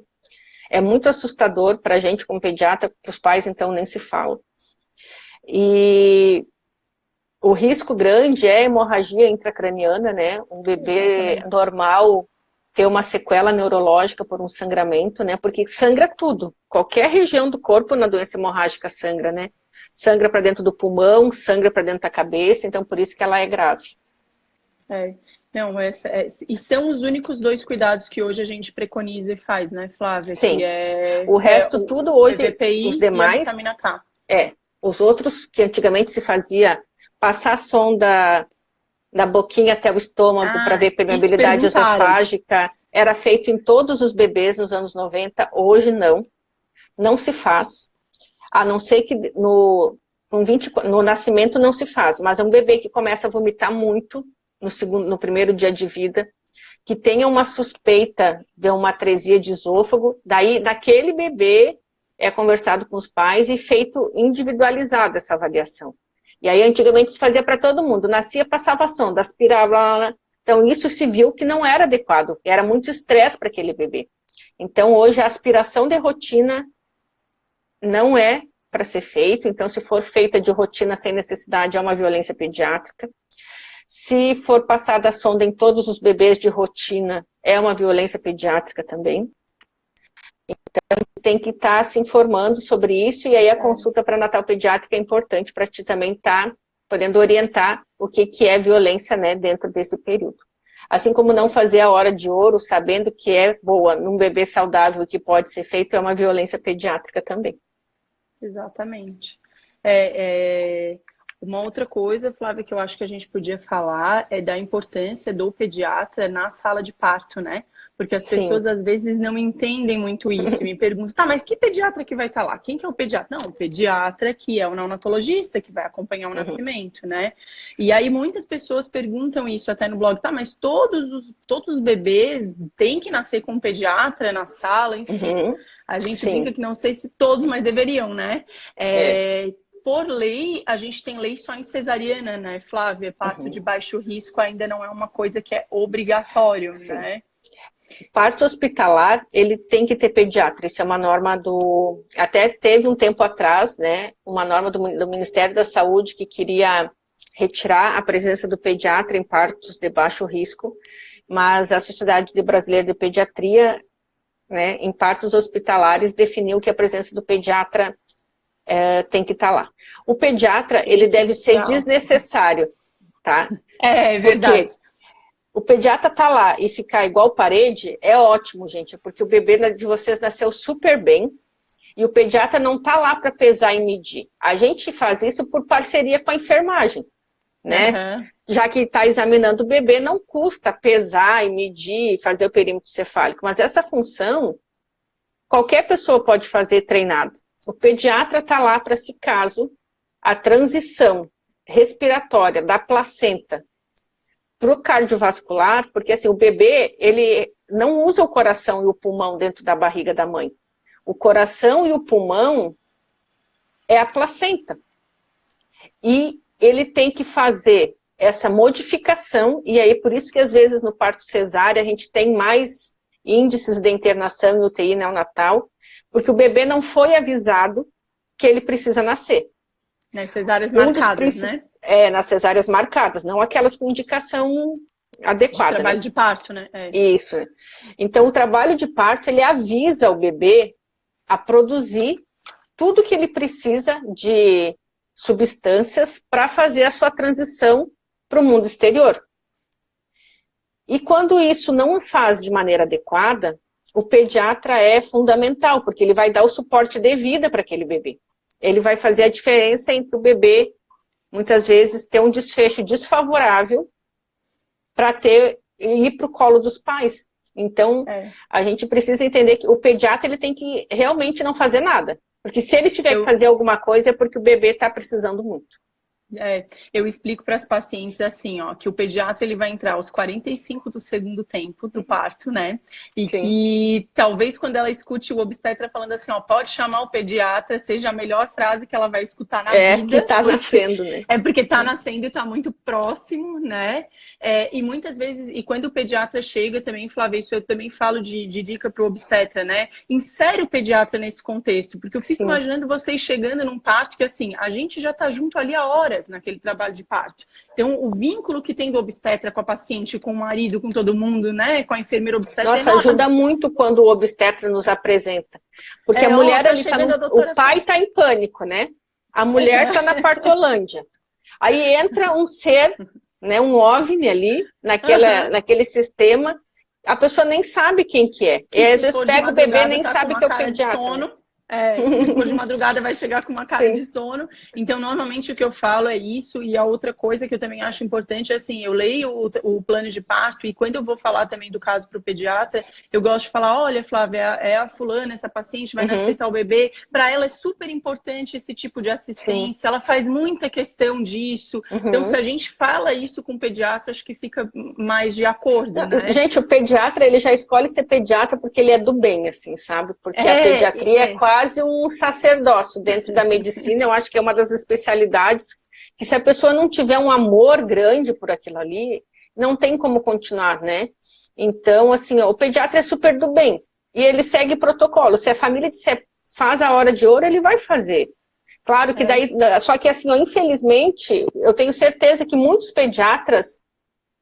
É muito assustador para a gente como pediatra, para os pais então nem se fala. E o risco grande é a hemorragia intracraniana, né? Um bebê Exatamente. normal ter uma sequela neurológica por um sangramento, né? Porque sangra tudo. Qualquer região do corpo na doença hemorrágica sangra, né? Sangra para dentro do pulmão, sangra para dentro da cabeça, então por isso que ela é grave. É. Não, e são os únicos dois cuidados que hoje a gente preconiza e faz, né, Flávia? Sim. O Que é resto, tudo o hoje, os PVPI e a demais, vitamina K. os outros que antigamente se fazia passar sonda da boquinha até o estômago para Ah, ver isso permeabilidade perguntaram. esofágica, era feito em todos os bebês nos anos 90, hoje não, não se faz. A não ser que no nascimento não se faz, mas é um bebê que começa a vomitar muito no primeiro dia de vida, que tenha uma suspeita de uma atresia de esôfago, daí daquele bebê é conversado com os pais e feito individualizada essa avaliação. E aí antigamente se fazia para todo mundo, nascia, passava a sonda, aspirava, então isso se viu que não era adequado, era muito estresse para aquele bebê. Então hoje a aspiração de rotina não é para ser feito, então se for feita de rotina sem necessidade é uma violência pediátrica. Se for passada a sonda em todos os bebês de rotina, é uma violência pediátrica também. Então, tem que estar se informando sobre isso, e aí a consulta pré-natal pediátrica é importante para ti também estar podendo orientar o que é violência, né, dentro desse período. Assim como não fazer a hora de ouro, sabendo que é boa num bebê saudável e que pode ser feito, é uma violência pediátrica também. Exatamente. Uma outra coisa, Flávia, que eu acho que a gente podia falar é da importância do pediatra na sala de parto, né? Porque as pessoas às vezes não entendem muito isso. Me perguntam, tá, mas que pediatra que vai estar lá? Quem que é o pediatra? Não, o pediatra que é o neonatologista, que vai acompanhar o nascimento, né? E aí muitas pessoas perguntam isso até no blog, tá, mas todos os bebês têm que nascer com um pediatra na sala, enfim. A gente brinca que não sei se todos, mas deveriam, né? Por lei, a gente tem lei só em cesariana, né, Flávia? Parto de baixo risco ainda não é uma coisa que é obrigatório, né? Parto hospitalar, ele tem que ter pediatra. Isso é uma norma do... Até teve um tempo atrás, né, uma norma do Ministério da Saúde que queria retirar a presença do pediatra em partos de baixo risco, mas a Sociedade Brasileira de Pediatria, né, em partos hospitalares, definiu que a presença do pediatra tem que estar lá. O pediatra, ele deve ser desnecessário, tá? É verdade. Porque o pediatra tá lá e ficar igual parede é ótimo, gente, porque o bebê de vocês nasceu super bem e o pediatra não tá lá para pesar e medir. A gente faz isso por parceria com a enfermagem, né? Já que está examinando o bebê, não custa pesar e medir, fazer o perímetro cefálico, mas essa função qualquer pessoa pode fazer treinado. O pediatra está lá para, se caso, a transição respiratória da placenta para o cardiovascular, porque assim, o bebê, ele não usa o coração e o pulmão dentro da barriga da mãe. O coração e o pulmão é a placenta. E ele tem que fazer essa modificação, e aí por isso que às vezes no parto cesárea a gente tem mais índices de internação em UTI neonatal, porque o bebê não foi avisado que ele precisa nascer. Nas cesáreas marcadas, né? Nas cesáreas marcadas, não aquelas com indicação adequada. De trabalho, né? De parto, né? Isso. Então, o trabalho de parto, ele avisa o bebê a produzir tudo que ele precisa de substâncias para fazer a sua transição para o mundo exterior. E quando isso não faz de maneira adequada, o pediatra é fundamental, porque ele vai dar o suporte de vida para aquele bebê. Ele vai fazer a diferença entre o bebê, muitas vezes, ter um desfecho desfavorável para ir para o colo dos pais. Então, a gente precisa entender que o pediatra ele tem que realmente não fazer nada. Porque se ele tiver que fazer alguma coisa, é porque o bebê está precisando muito. Eu explico para as pacientes assim, ó, que o pediatra ele vai entrar aos 45 do segundo tempo do parto, né? E que talvez quando ela escute o obstetra falando assim, ó, pode chamar o pediatra, seja a melhor frase que ela vai escutar na vida. Que tá nascendo, né? Porque tá nascendo e tá muito próximo, né? E muitas vezes, e quando o pediatra chega também, Flávia, isso eu também falo de dica pro obstetra, né? Insere o pediatra nesse contexto, porque eu fico imaginando vocês chegando num parto que assim, a gente já tá junto ali há horas naquele trabalho de parto. Então, o vínculo que tem do obstetra com a paciente, com o marido, com todo mundo, né? Com a enfermeira obstetra. Nossa, ajuda muito quando o obstetra nos apresenta. Porque a mulher ali tá o pai tá em pânico, né? A mulher tá na partolândia. Aí entra um ser, né, um OVNI ali, naquele sistema, a pessoa nem sabe quem que é. E às vezes pega o bebê e nem sabe que é o pediatra. Se for de madrugada vai chegar com uma cara Sim. de sono. Então, normalmente o que eu falo é isso. E a outra coisa que eu também acho importante é assim, eu leio o plano de parto e quando eu vou falar também do caso para o pediatra, eu gosto de falar, olha, Flávia, é a fulana, essa paciente vai nascer tal bebê. Para ela é super importante esse tipo de Sim. assistência, ela faz muita questão disso. Então, se a gente fala isso com o pediatra, acho que fica mais de acordo, né? Gente, o pediatra, ele já escolhe ser pediatra porque ele é do bem, assim, sabe? Porque a pediatria é quase um sacerdócio dentro da medicina. Eu acho que é uma das especialidades que, se a pessoa não tiver um amor grande por aquilo ali, não tem como continuar, né? Então, assim, o pediatra é super do bem. E ele segue protocolo. Se a família disser faz a hora de ouro, ele vai fazer. Claro que daí... Só que, assim, infelizmente, eu tenho certeza que muitos pediatras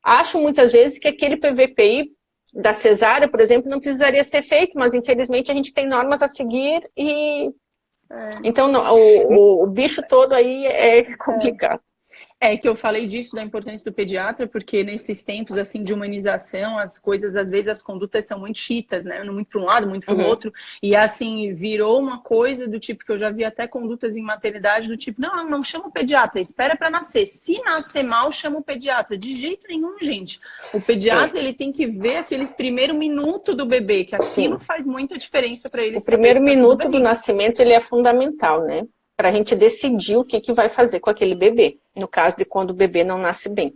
acho muitas vezes que aquele PVPI da cesárea, por exemplo, não precisaria ser feito, mas infelizmente a gente tem normas a seguir e... Então o bicho todo aí é complicado. É que eu falei disso, da importância do pediatra, porque nesses tempos assim de humanização, as coisas, às vezes as condutas são muito chitas, né? Muito para um lado, muito para o outro. E assim, virou uma coisa do tipo que eu já vi até condutas em maternidade do tipo, não chama o pediatra, espera para nascer. Se nascer mal, chama o pediatra. De jeito nenhum, gente. O pediatra, ele tem que ver aquele primeiro minuto do bebê, que aquilo faz muita diferença para ele. O primeiro minuto do nascimento, ele é fundamental, né? Para a gente decidir o que vai fazer com aquele bebê, no caso de quando o bebê não nasce bem.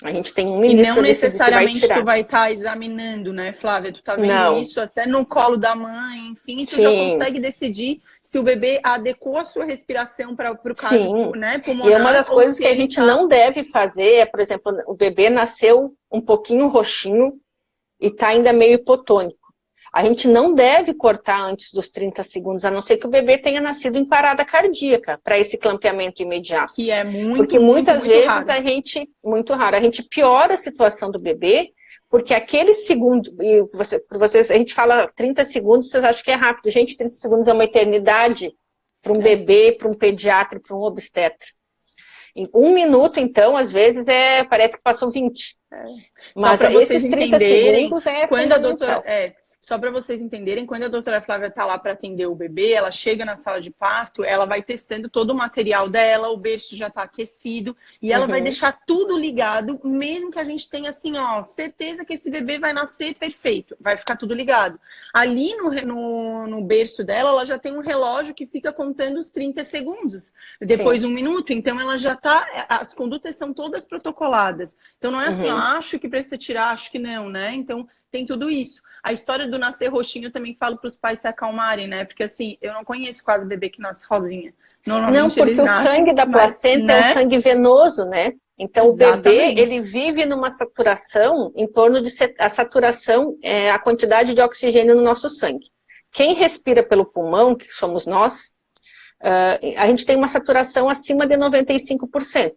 A gente tem um minuto para decidir se vai tirar. E não necessariamente tu vai estar examinando, né, Flávia? Tu tá vendo isso até no colo da mãe, enfim, tu já consegue decidir se o bebê adequou a sua respiração para o caso, né, pulmonar. E é uma das coisas que a gente não deve fazer, por exemplo, o bebê nasceu um pouquinho roxinho e está ainda meio hipotônico. A gente não deve cortar antes dos 30 segundos, a não ser que o bebê tenha nascido em parada cardíaca, para esse clampeamento imediato. Que é muito, porque muitas vezes raro. Muito raro, a gente piora a situação do bebê, porque aquele segundo, e vocês, a gente fala 30 segundos, vocês acham que é rápido. Gente, 30 segundos é uma eternidade para um bebê, para um pediatra, para um obstetra. Em 1 minuto, então, às vezes, parece que passou 20. Mas esses 30 segundos é fundamental. Só para vocês entenderem, quando a doutora Flávia está lá para atender o bebê, ela chega na sala de parto, ela vai testando todo o material dela, o berço já está aquecido, e ela vai deixar tudo ligado, mesmo que a gente tenha assim, certeza que esse bebê vai nascer perfeito, vai ficar tudo ligado. Ali no berço dela, ela já tem um relógio que fica contando os 30 segundos, depois 1 minuto, então ela já está, as condutas são todas protocoladas. Então não é assim, acho que precisa tirar, acho que não, né? Então tem tudo isso. A história do nascer roxinho eu também falo para os pais se acalmarem, né? Porque assim, eu não conheço quase bebê que nasce rosinha. Não, porque o sangue da placenta é um sangue venoso, né? Então o bebê, ele vive numa saturação, em torno de a saturação, a quantidade de oxigênio no nosso sangue. Quem respira pelo pulmão, que somos nós, a gente tem uma saturação acima de 95%.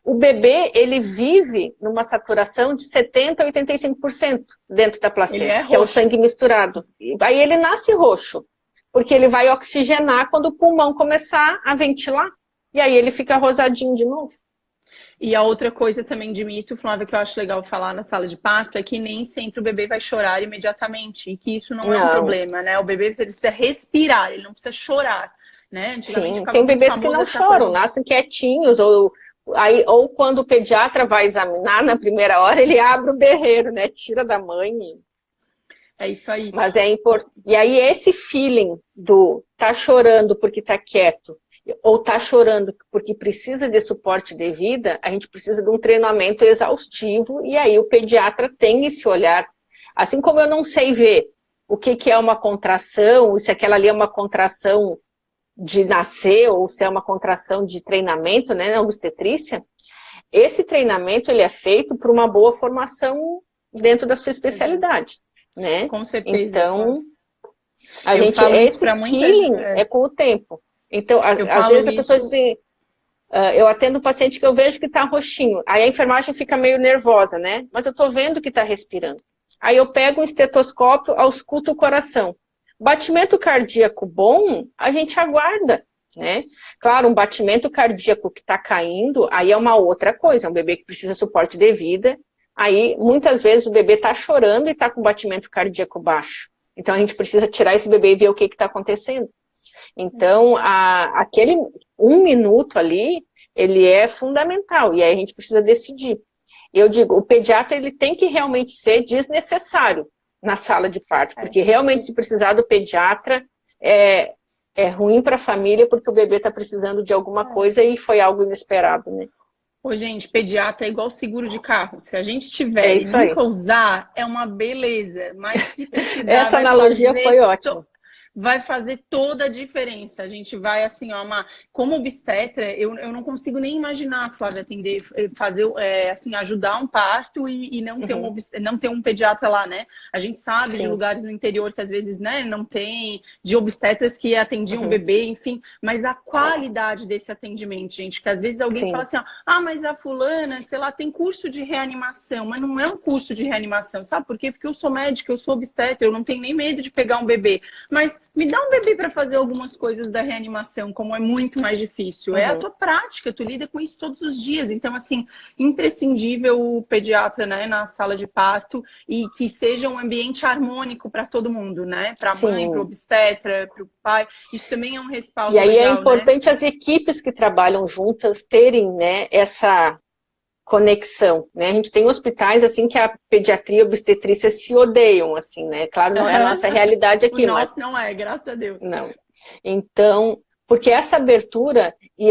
O bebê, ele vive numa saturação de 70% a 85% dentro da placenta, que é o sangue misturado. Aí ele nasce roxo, porque ele vai oxigenar quando o pulmão começar a ventilar. E aí ele fica rosadinho de novo. E a outra coisa também de mito, Flávia, que eu acho legal falar na sala de parto, é que nem sempre o bebê vai chorar imediatamente, e que isso não é um problema, né? O bebê precisa respirar, ele não precisa chorar, né? Sim, tem bebês que não choram, nascem quietinhos, ou quando o pediatra vai examinar, na primeira hora, ele abre o berreiro, né? Tira da mãe. É isso aí. Mas é importante. E aí, esse feeling do tá chorando porque tá quieto, ou tá chorando porque precisa de suporte de vida, a gente precisa de um treinamento exaustivo, e aí o pediatra tem esse olhar. Assim como eu não sei ver o que é uma contração, se aquela ali é uma contração de nascer, ou se é uma contração de treinamento, né, na obstetrícia, esse treinamento ele é feito por uma boa formação dentro da sua especialidade, né? Com certeza. Então, esse feeling é com o tempo. Então, às vezes a pessoa diz assim, eu atendo um paciente que eu vejo que está roxinho, aí a enfermagem fica meio nervosa, né? Mas eu estou vendo que está respirando. Aí eu pego um estetoscópio, ausculto o coração. Batimento cardíaco bom, a gente aguarda, né? Claro, um batimento cardíaco que está caindo, aí é uma outra coisa, é um bebê que precisa de suporte de vida, aí muitas vezes o bebê está chorando e está com batimento cardíaco baixo. Então a gente precisa tirar esse bebê e ver o que está acontecendo. Então, aquele 1 minuto ali, ele é fundamental, e aí a gente precisa decidir. Eu digo, o pediatra ele tem que realmente ser desnecessário na sala de parto, porque realmente se precisar do pediatra, é ruim para a família, porque o bebê está precisando de alguma coisa e foi algo inesperado, né? Ô, gente, pediatra é igual seguro de carro. Se a gente tiver e nunca usar, é uma beleza. Mas se precisar, essa analogia foi ótima. Vai fazer toda a diferença. A gente vai, assim, ó, como obstetra, eu não consigo nem imaginar, Flávia, atender, fazer, assim, ajudar um parto e não ter não ter um pediatra lá, né? A gente sabe de lugares no interior que às vezes, né, não tem, de obstetras que atendiam o bebê, enfim, mas a qualidade desse atendimento, gente, que às vezes alguém fala assim, ó, mas a fulana, sei lá, tem curso de reanimação, mas não é um curso de reanimação, sabe por quê? Porque eu sou médica, eu sou obstetra, eu não tenho nem medo de pegar um bebê, mas me dá um bebê para fazer algumas coisas da reanimação, como é muito mais difícil. É a tua prática, tu lida com isso todos os dias. Então, assim, imprescindível o pediatra, né, na sala de parto e que seja um ambiente harmônico para todo mundo, né? Para a mãe, para o obstetra, para o pai. Isso também é um respaldo legal, e aí é importante, né, as equipes que trabalham juntas terem, né, essa conexão, né? A gente tem hospitais assim que a pediatria e a obstetrícia se odeiam, assim, né? Claro, não é a nossa realidade aqui, o nosso não é, graças a Deus. Não. Então, porque essa abertura, e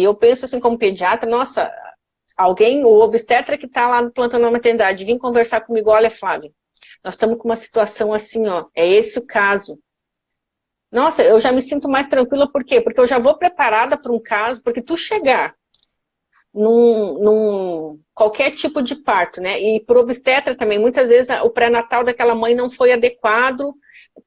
eu penso assim como pediatra, nossa, o obstetra que está lá no plantão da maternidade, vim conversar comigo, olha, Flávia, nós estamos com uma situação assim, ó, é esse o caso. Nossa, eu já me sinto mais tranquila, por quê? Porque eu já vou preparada para um caso, porque tu chegar num qualquer tipo de parto, né? E para o obstetra também, muitas vezes o pré-natal daquela mãe não foi adequado,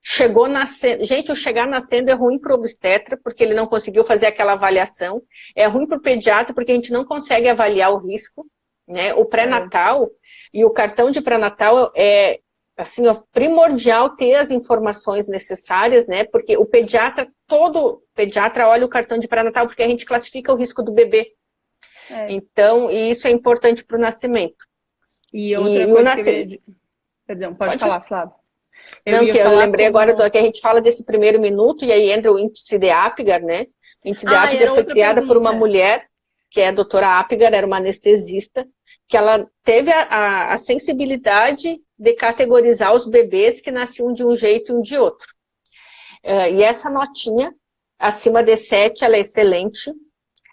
chegou nascendo. Gente, o chegar nascendo é ruim para o obstetra, porque ele não conseguiu fazer aquela avaliação, é ruim para o pediatra, porque a gente não consegue avaliar o risco, né? O pré-natal e o cartão de pré-natal é assim, ó, primordial ter as informações necessárias, né? Porque o pediatra, todo pediatra olha o cartão de pré-natal, porque a gente classifica o risco do bebê. Então, e isso é importante para o nascimento. E outra coisa que eu ia... Perdão, pode falar, Flávia. Eu lembrei agora que a gente fala desse 1º minuto, e aí entra o índice de Apgar, né? O índice de Apgar foi criada por uma mulher, que é a doutora Apgar, era uma anestesista, que ela teve a sensibilidade de categorizar os bebês que nasciam de um jeito e um de outro. E essa notinha, acima de 7, ela é excelente,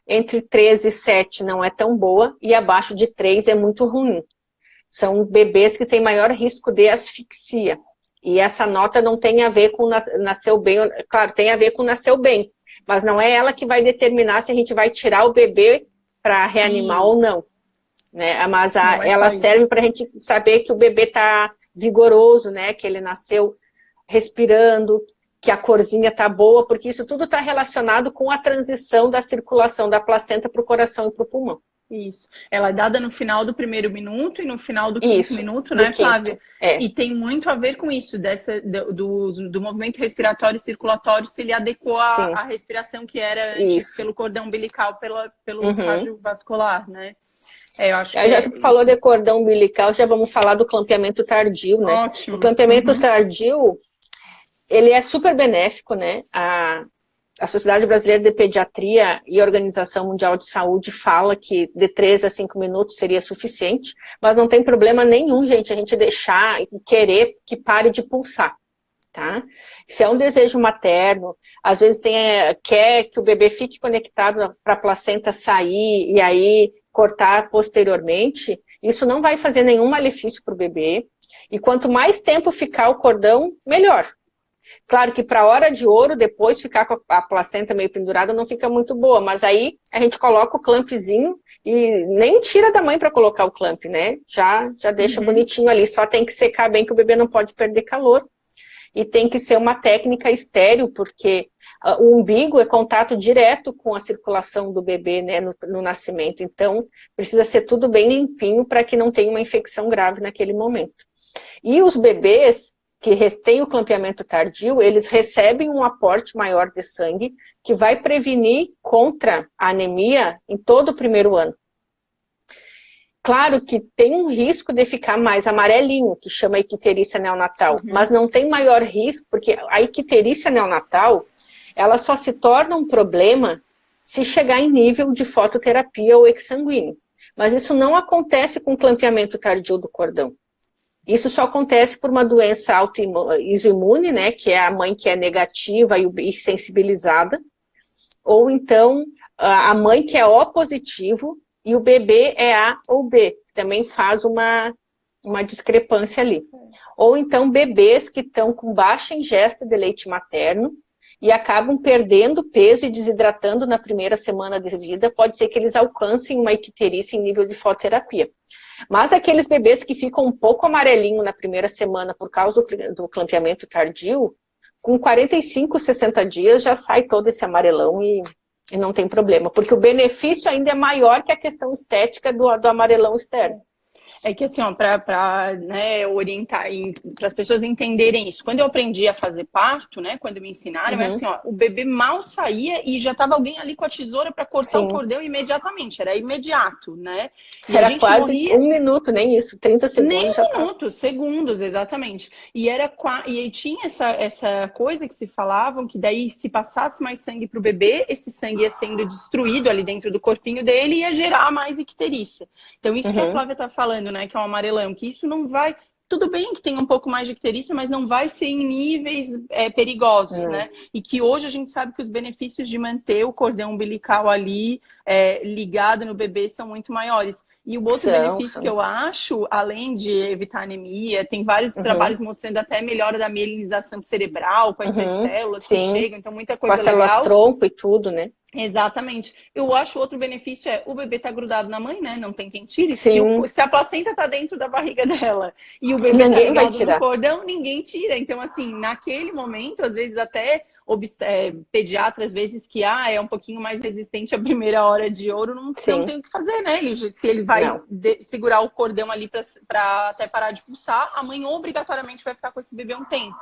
entre 3 e 7 não é tão boa, e abaixo de 3 é muito ruim. São bebês que têm maior risco de asfixia. E essa nota não tem a ver com nasceu bem, claro, tem a ver com nasceu bem, mas não é ela que vai determinar se a gente vai tirar o bebê para reanimar ou não. Né? Mas ela serve para a gente saber que o bebê está vigoroso, né? Que ele nasceu respirando, que a corzinha tá boa, porque isso tudo está relacionado com a transição da circulação da placenta para o coração e para o pulmão. Isso. Ela é dada no final do 1º minuto e no final do 5º minuto, né, Flávia? E tem muito a ver com isso, do movimento respiratório e circulatório, se ele adequou à respiração que era antes pelo cordão umbilical, pelo cardiovascular, né? Eu acho já que tu falou de cordão umbilical, já vamos falar do clampeamento tardio, né? Ótimo. O clampeamento tardio, ele é super benéfico, né? A Sociedade Brasileira de Pediatria e a Organização Mundial de Saúde fala que de 3 a 5 minutos seria suficiente, mas não tem problema nenhum, gente, a gente deixar e querer que pare de pulsar, tá? Se é um desejo materno, às vezes quer que o bebê fique conectado para a placenta sair e aí cortar posteriormente, isso não vai fazer nenhum malefício para o bebê, e quanto mais tempo ficar o cordão, melhor. Claro que para a hora de ouro, depois ficar com a placenta meio pendurada não fica muito boa, mas aí a gente coloca o clampzinho e nem tira da mãe para colocar o clamp, né? Já deixa bonitinho ali, só tem que secar bem que o bebê não pode perder calor. E tem que ser uma técnica estéril, porque o umbigo é contato direto com a circulação do bebê, né, no nascimento. Então, precisa ser tudo bem limpinho para que não tenha uma infecção grave naquele momento. E os bebês que têm o clampeamento tardio, eles recebem um aporte maior de sangue que vai prevenir contra a anemia em todo o 1º ano. Claro que tem um risco de ficar mais amarelinho, que chama icterícia neonatal, mas não tem maior risco, porque a icterícia neonatal, ela só se torna um problema se chegar em nível de fototerapia ou exsanguíneo. Mas isso não acontece com clampeamento tardio do cordão. Isso só acontece por uma doença isoimune, né, que é a mãe que é negativa e sensibilizada, ou então a mãe que é O positivo e o bebê é A ou B, que também faz uma discrepância ali. Ou então bebês que estão com baixa ingesta de leite materno e acabam perdendo peso e desidratando na primeira semana de vida, pode ser que eles alcancem uma icterícia em nível de fototerapia. Mas aqueles bebês que ficam um pouco amarelinho na primeira semana por causa do clampeamento tardio, com 45, 60 dias já sai todo esse amarelão e não tem problema, porque o benefício ainda é maior que a questão estética do amarelão externo. É que assim, ó, para né, orientar, para as pessoas entenderem isso. Quando eu aprendi a fazer parto, né, quando me ensinaram, é assim, ó, o bebê mal saía e já estava alguém ali com a tesoura para cortar o cordão imediatamente, era imediato, né? E era quase 1 minuto, nem isso, 30 segundos nem já minutos, segundos, exatamente. E aí tinha essa coisa que se falavam, que daí se passasse mais sangue para o bebê, esse sangue ia sendo destruído ali dentro do corpinho dele e ia gerar mais icterícia. Então isso que a Flávia está falando, né, que é um amarelão, que isso não vai... Tudo bem que tem um pouco mais de icterícia, mas não vai ser em níveis perigosos, né? E que hoje a gente sabe que os benefícios de manter o cordão umbilical ali ligado no bebê são muito maiores. E o outro benefício que eu acho, além de evitar anemia, tem vários trabalhos mostrando até melhora da mielinização cerebral com essas células que chegam, então muita coisa legal. Com as células tronco e tudo, né? Exatamente. Eu acho outro benefício o bebê tá grudado na mãe, né? Não tem quem tire. Sim. Se a placenta tá dentro da barriga dela e o bebê tá ligado no cordão, ninguém tira. Então, assim, naquele momento, às vezes até pediatra, às vezes que é um pouquinho mais resistente à primeira hora de ouro, não tem o que fazer, né? Se ele vai segurar o cordão ali para até parar de pulsar, a mãe obrigatoriamente vai ficar com esse bebê um tempo.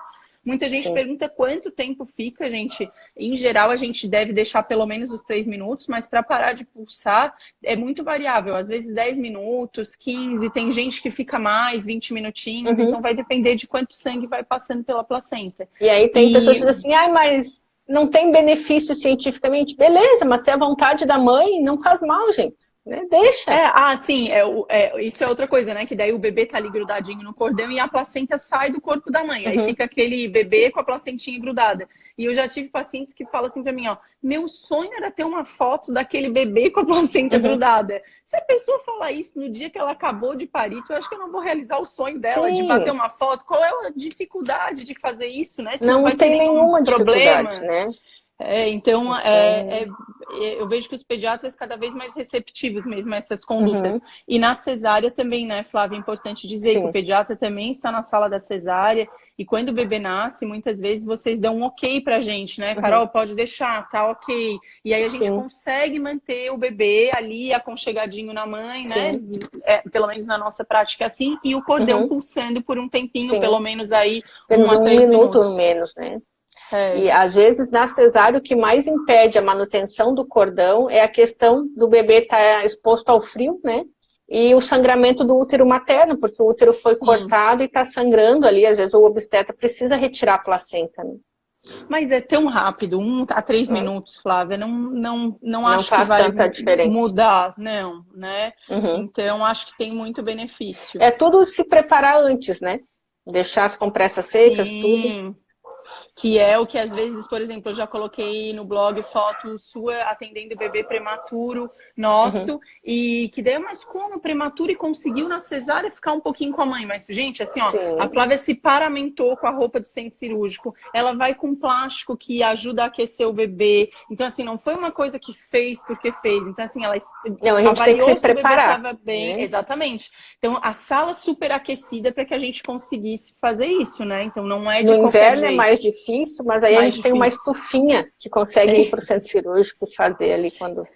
Muita gente pergunta quanto tempo fica, gente. Em geral, a gente deve deixar pelo menos os 3 minutos, mas para parar de pulsar é muito variável. Às vezes 10 minutos, 15, tem gente que fica mais, 20 minutinhos, então vai depender de quanto sangue vai passando pela placenta. E aí tem pessoas que dizem assim, mas não tem benefício cientificamente. Beleza, mas se é a vontade da mãe, não faz mal, gente. Né? Deixa. Sim, isso é outra coisa, né? Que daí o bebê tá ali grudadinho no cordão e a placenta sai do corpo da mãe. Aí fica aquele bebê com a placentinha grudada. E eu já tive pacientes que falam assim pra mim, ó, meu sonho era ter uma foto daquele bebê com a placenta grudada. Se a pessoa falar isso no dia que ela acabou de parir, eu acho que eu não vou realizar o sonho dela de bater uma foto. Qual é a dificuldade de fazer isso, né? Se não vai tem ter nenhuma problema, dificuldade, né? Então, eu vejo que os pediatras cada vez mais receptivos mesmo a essas condutas. E na cesárea também, né, Flávia? É importante dizer que o pediatra também está na sala da cesárea e quando o bebê nasce, muitas vezes vocês dão um ok pra gente, né? Carol, pode deixar, tá ok. E aí a gente consegue manter o bebê ali aconchegadinho na mãe, né? Pelo menos na nossa prática assim, e o cordão pulsando por um tempinho, pelo menos aí Pelo menos 1 a 3 minuto minutos. menos, né? E às vezes na cesárea o que mais impede a manutenção do cordão é a questão do bebê estar exposto ao frio, né? E o sangramento do útero materno, porque o útero foi cortado e está sangrando ali, às vezes o obstetra precisa retirar a placenta, né? Mas é tão rápido, 1 a 3 minutos, Flávia, não acho faz que vai tanta diferença. mudar, não, né? Então acho que tem muito benefício. É tudo se preparar antes, né? Deixar as compressas secas, tudo. Que é o que às vezes, por exemplo, eu já coloquei no blog foto sua atendendo o bebê prematuro nosso, e que daí, mas como prematuro e conseguiu na cesárea ficar um pouquinho com a mãe? Mas, gente, assim, ó, a Flávia se paramentou com a roupa do centro cirúrgico, ela vai com plástico que ajuda a aquecer o bebê, então, assim, não foi uma coisa que fez porque fez, então, assim, ela não, a gente tem que se preparar. Estava bem, exatamente. Então, a sala super aquecida para que a gente conseguisse fazer isso, né? Então, não é de no qualquer inverno jeito. É mais difícil, mas aí a gente tem uma estufinha que consegue ir para o centro cirúrgico e fazer ali quando...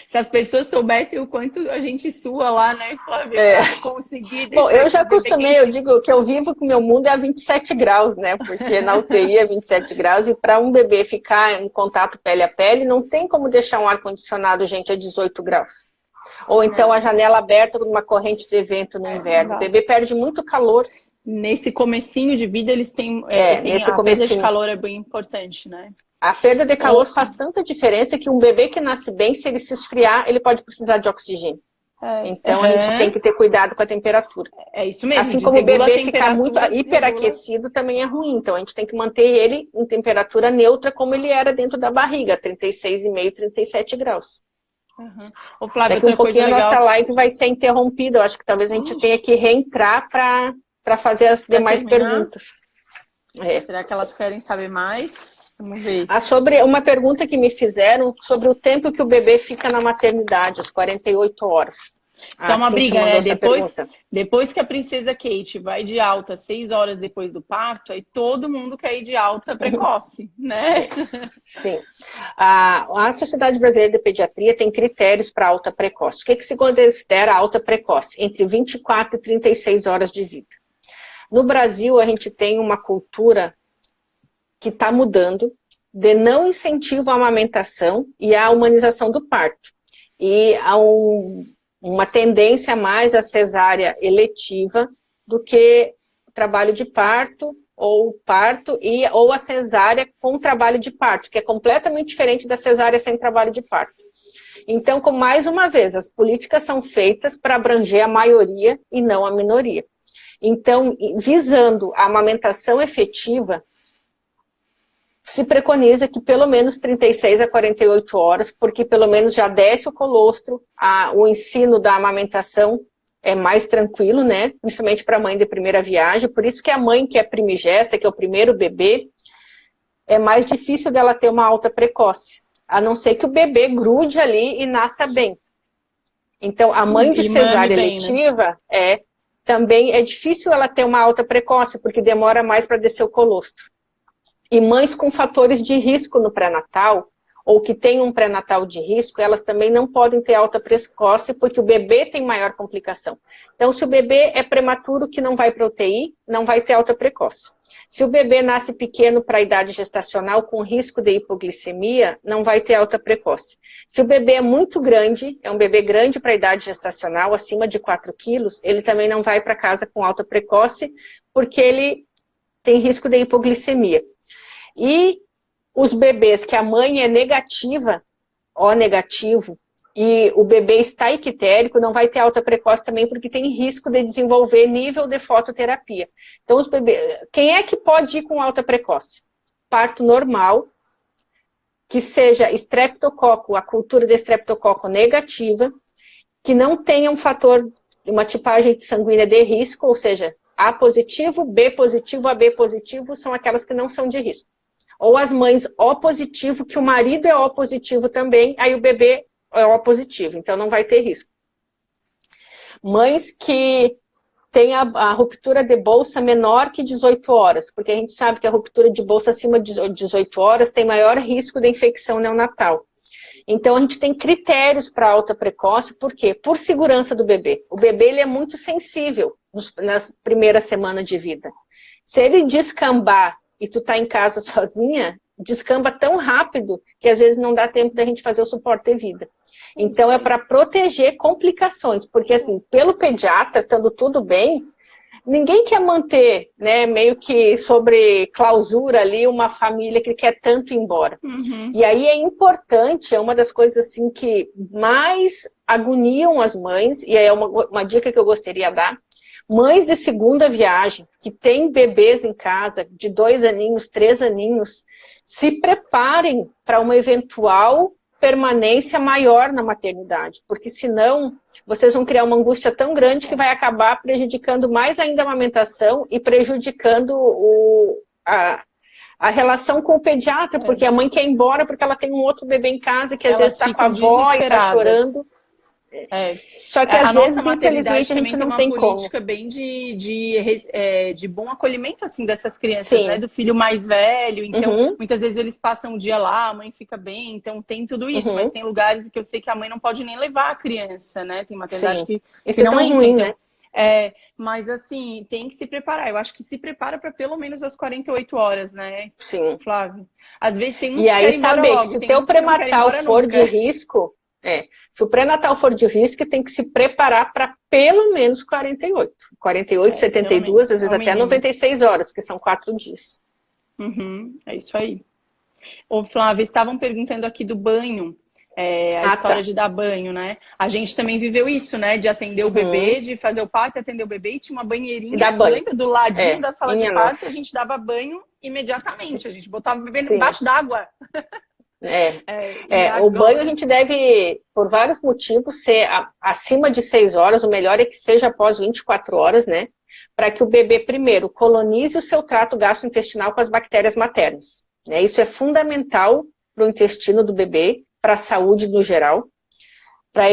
Se as pessoas soubessem o quanto a gente sua lá, né, Flávia, pra conseguir deixar. Bom, eu já acostumei, eu digo que eu vivo que o meu mundo é a 27 graus, né? Porque na UTI é 27 graus e para um bebê ficar em contato pele a pele, não tem como deixar um ar-condicionado, gente, a 18 graus. Ou então a janela aberta com uma corrente de vento no inverno. O bebê perde muito calor. Nesse comecinho de vida, eles têm, nesse a perda de comecinho. calor é bem importante, né? A perda de calor faz tanta diferença que um bebê que nasce bem, se ele se esfriar, ele pode precisar de oxigênio. Então, a gente tem que ter cuidado com a temperatura. É isso mesmo. Assim como o bebê ficar muito hiperaquecido, também é ruim. Então, a gente tem que manter ele em temperatura neutra, como ele era dentro da barriga, 36,5, 37 graus. Ô, Flávia, daqui um pouquinho a nossa live vai ser interrompida. Eu acho que talvez a gente tenha que reentrar para fazer as demais perguntas. Será que elas querem saber mais? Vamos ver. Sobre uma pergunta que me fizeram sobre o tempo que o bebê fica na maternidade, as 48 horas. Isso é uma briga, né? Depois que a princesa Kate vai de alta 6 horas depois do parto, aí todo mundo quer ir de alta precoce, né? Sim. A Sociedade Brasileira de Pediatria tem critérios para alta precoce. O que se considera alta precoce? Entre 24 e 36 horas de vida. No Brasil, a gente tem uma cultura que está mudando, de não incentivo à amamentação e à humanização do parto. E há uma tendência mais à cesárea eletiva do que trabalho de parto, ou a cesárea com trabalho de parto, que é completamente diferente da cesárea sem trabalho de parto. Então, mais uma vez, as políticas são feitas para abranger a maioria e não a minoria. Então, visando a amamentação efetiva, se preconiza que pelo menos 36 a 48 horas, porque pelo menos já desce o colostro, o ensino da amamentação é mais tranquilo, né? Principalmente para a mãe de primeira viagem. Por isso que a mãe que é primigesta, que é o primeiro bebê, é mais difícil dela ter uma alta precoce, a não ser que o bebê grude ali e nasça bem. Então, a mãe de cesárea eletiva, né? Também é difícil ela ter uma alta precoce, porque demora mais para descer o colostro. E mães com fatores de risco no pré-natal, ou que têm um pré-natal de risco, elas também não podem ter alta precoce, porque o bebê tem maior complicação. Então, se o bebê é prematuro que não vai para UTI, não vai ter alta precoce. Se o bebê nasce pequeno para a idade gestacional, com risco de hipoglicemia, não vai ter alta precoce. Se o bebê é muito grande, é um bebê grande para a idade gestacional, acima de 4 quilos, ele também não vai para casa com alta precoce, porque ele tem risco de hipoglicemia. E os bebês que a mãe é negativa, O negativo, e o bebê está ictérico, não vai ter alta precoce também, porque tem risco de desenvolver nível de fototerapia. Então, os bebês, quem é que pode ir com alta precoce? Parto normal, que seja estreptococo, a cultura de estreptococo negativa, que não tenha um fator, uma tipagem sanguínea de risco, ou seja, A positivo, B positivo, AB positivo, são aquelas que não são de risco. Ou as mães O positivo, que o marido é O positivo também, aí o bebê é O positivo, então não vai ter risco. Mães que têm a ruptura de bolsa menor que 18 horas, porque a gente sabe que a ruptura de bolsa acima de 18 horas tem maior risco de infecção neonatal. Então, a gente tem critérios para alta precoce, por quê? Por segurança do bebê. O bebê ele é muito sensível nas primeiras semanas de vida. Se ele descambar e tu tá em casa sozinha, descamba tão rápido que às vezes não dá tempo da gente fazer o suporte de vida. Então, é para proteger complicações, porque assim, pelo pediatra, estando tudo bem, ninguém quer manter, né, meio que sobre clausura ali, uma família que quer tanto ir embora. E aí é importante, é uma das coisas assim que mais agoniam as mães, e é uma dica que eu gostaria de dar, mães de segunda viagem, que têm bebês em casa, de 2 aninhos, 3 aninhos, se preparem para uma eventual permanência maior na maternidade, porque senão vocês vão criar uma angústia tão grande que vai acabar prejudicando mais ainda a amamentação e prejudicando a relação com o pediatra, porque a mãe quer ir embora porque ela tem um outro bebê em casa que às vezes está com a avó e está chorando. Só que às vezes, infelizmente, a gente não tem como. Uma política bem de bom acolhimento assim dessas crianças, né? Do filho mais velho. Então, muitas vezes eles passam o dia lá, a mãe fica bem, então tem tudo isso. Mas tem lugares que eu sei que a mãe não pode nem levar a criança, né? Tem maternidade que não é ruim, então, né? Mas assim, tem que se preparar. Eu acho que se prepara para pelo menos as 48 horas, né? Sim. Flávio. Às vezes tem uns que querem embora logo. E aí, saber que se teu pré-natal for de risco, Se o pré-natal for de risco, tem que se preparar para pelo menos 48. 48, 72, às vezes até 96 horas, que são 4 dias. É isso aí. Ô, Flávia, estavam perguntando aqui do banho, a história de dar banho, né? A gente também viveu isso, né? De atender o bebê, de fazer o parto, atender o bebê, e tinha uma banheirinha, lembra? Do ladinho da sala de parto, a gente dava banho imediatamente, a gente botava o bebê embaixo d'água. O banho a gente deve, por vários motivos, ser acima de 6 horas, o melhor é que seja após 24 horas, né? Para que o bebê, primeiro, colonize o seu trato gastrointestinal com as bactérias maternas. Isso é fundamental para o intestino do bebê, para a saúde no geral, para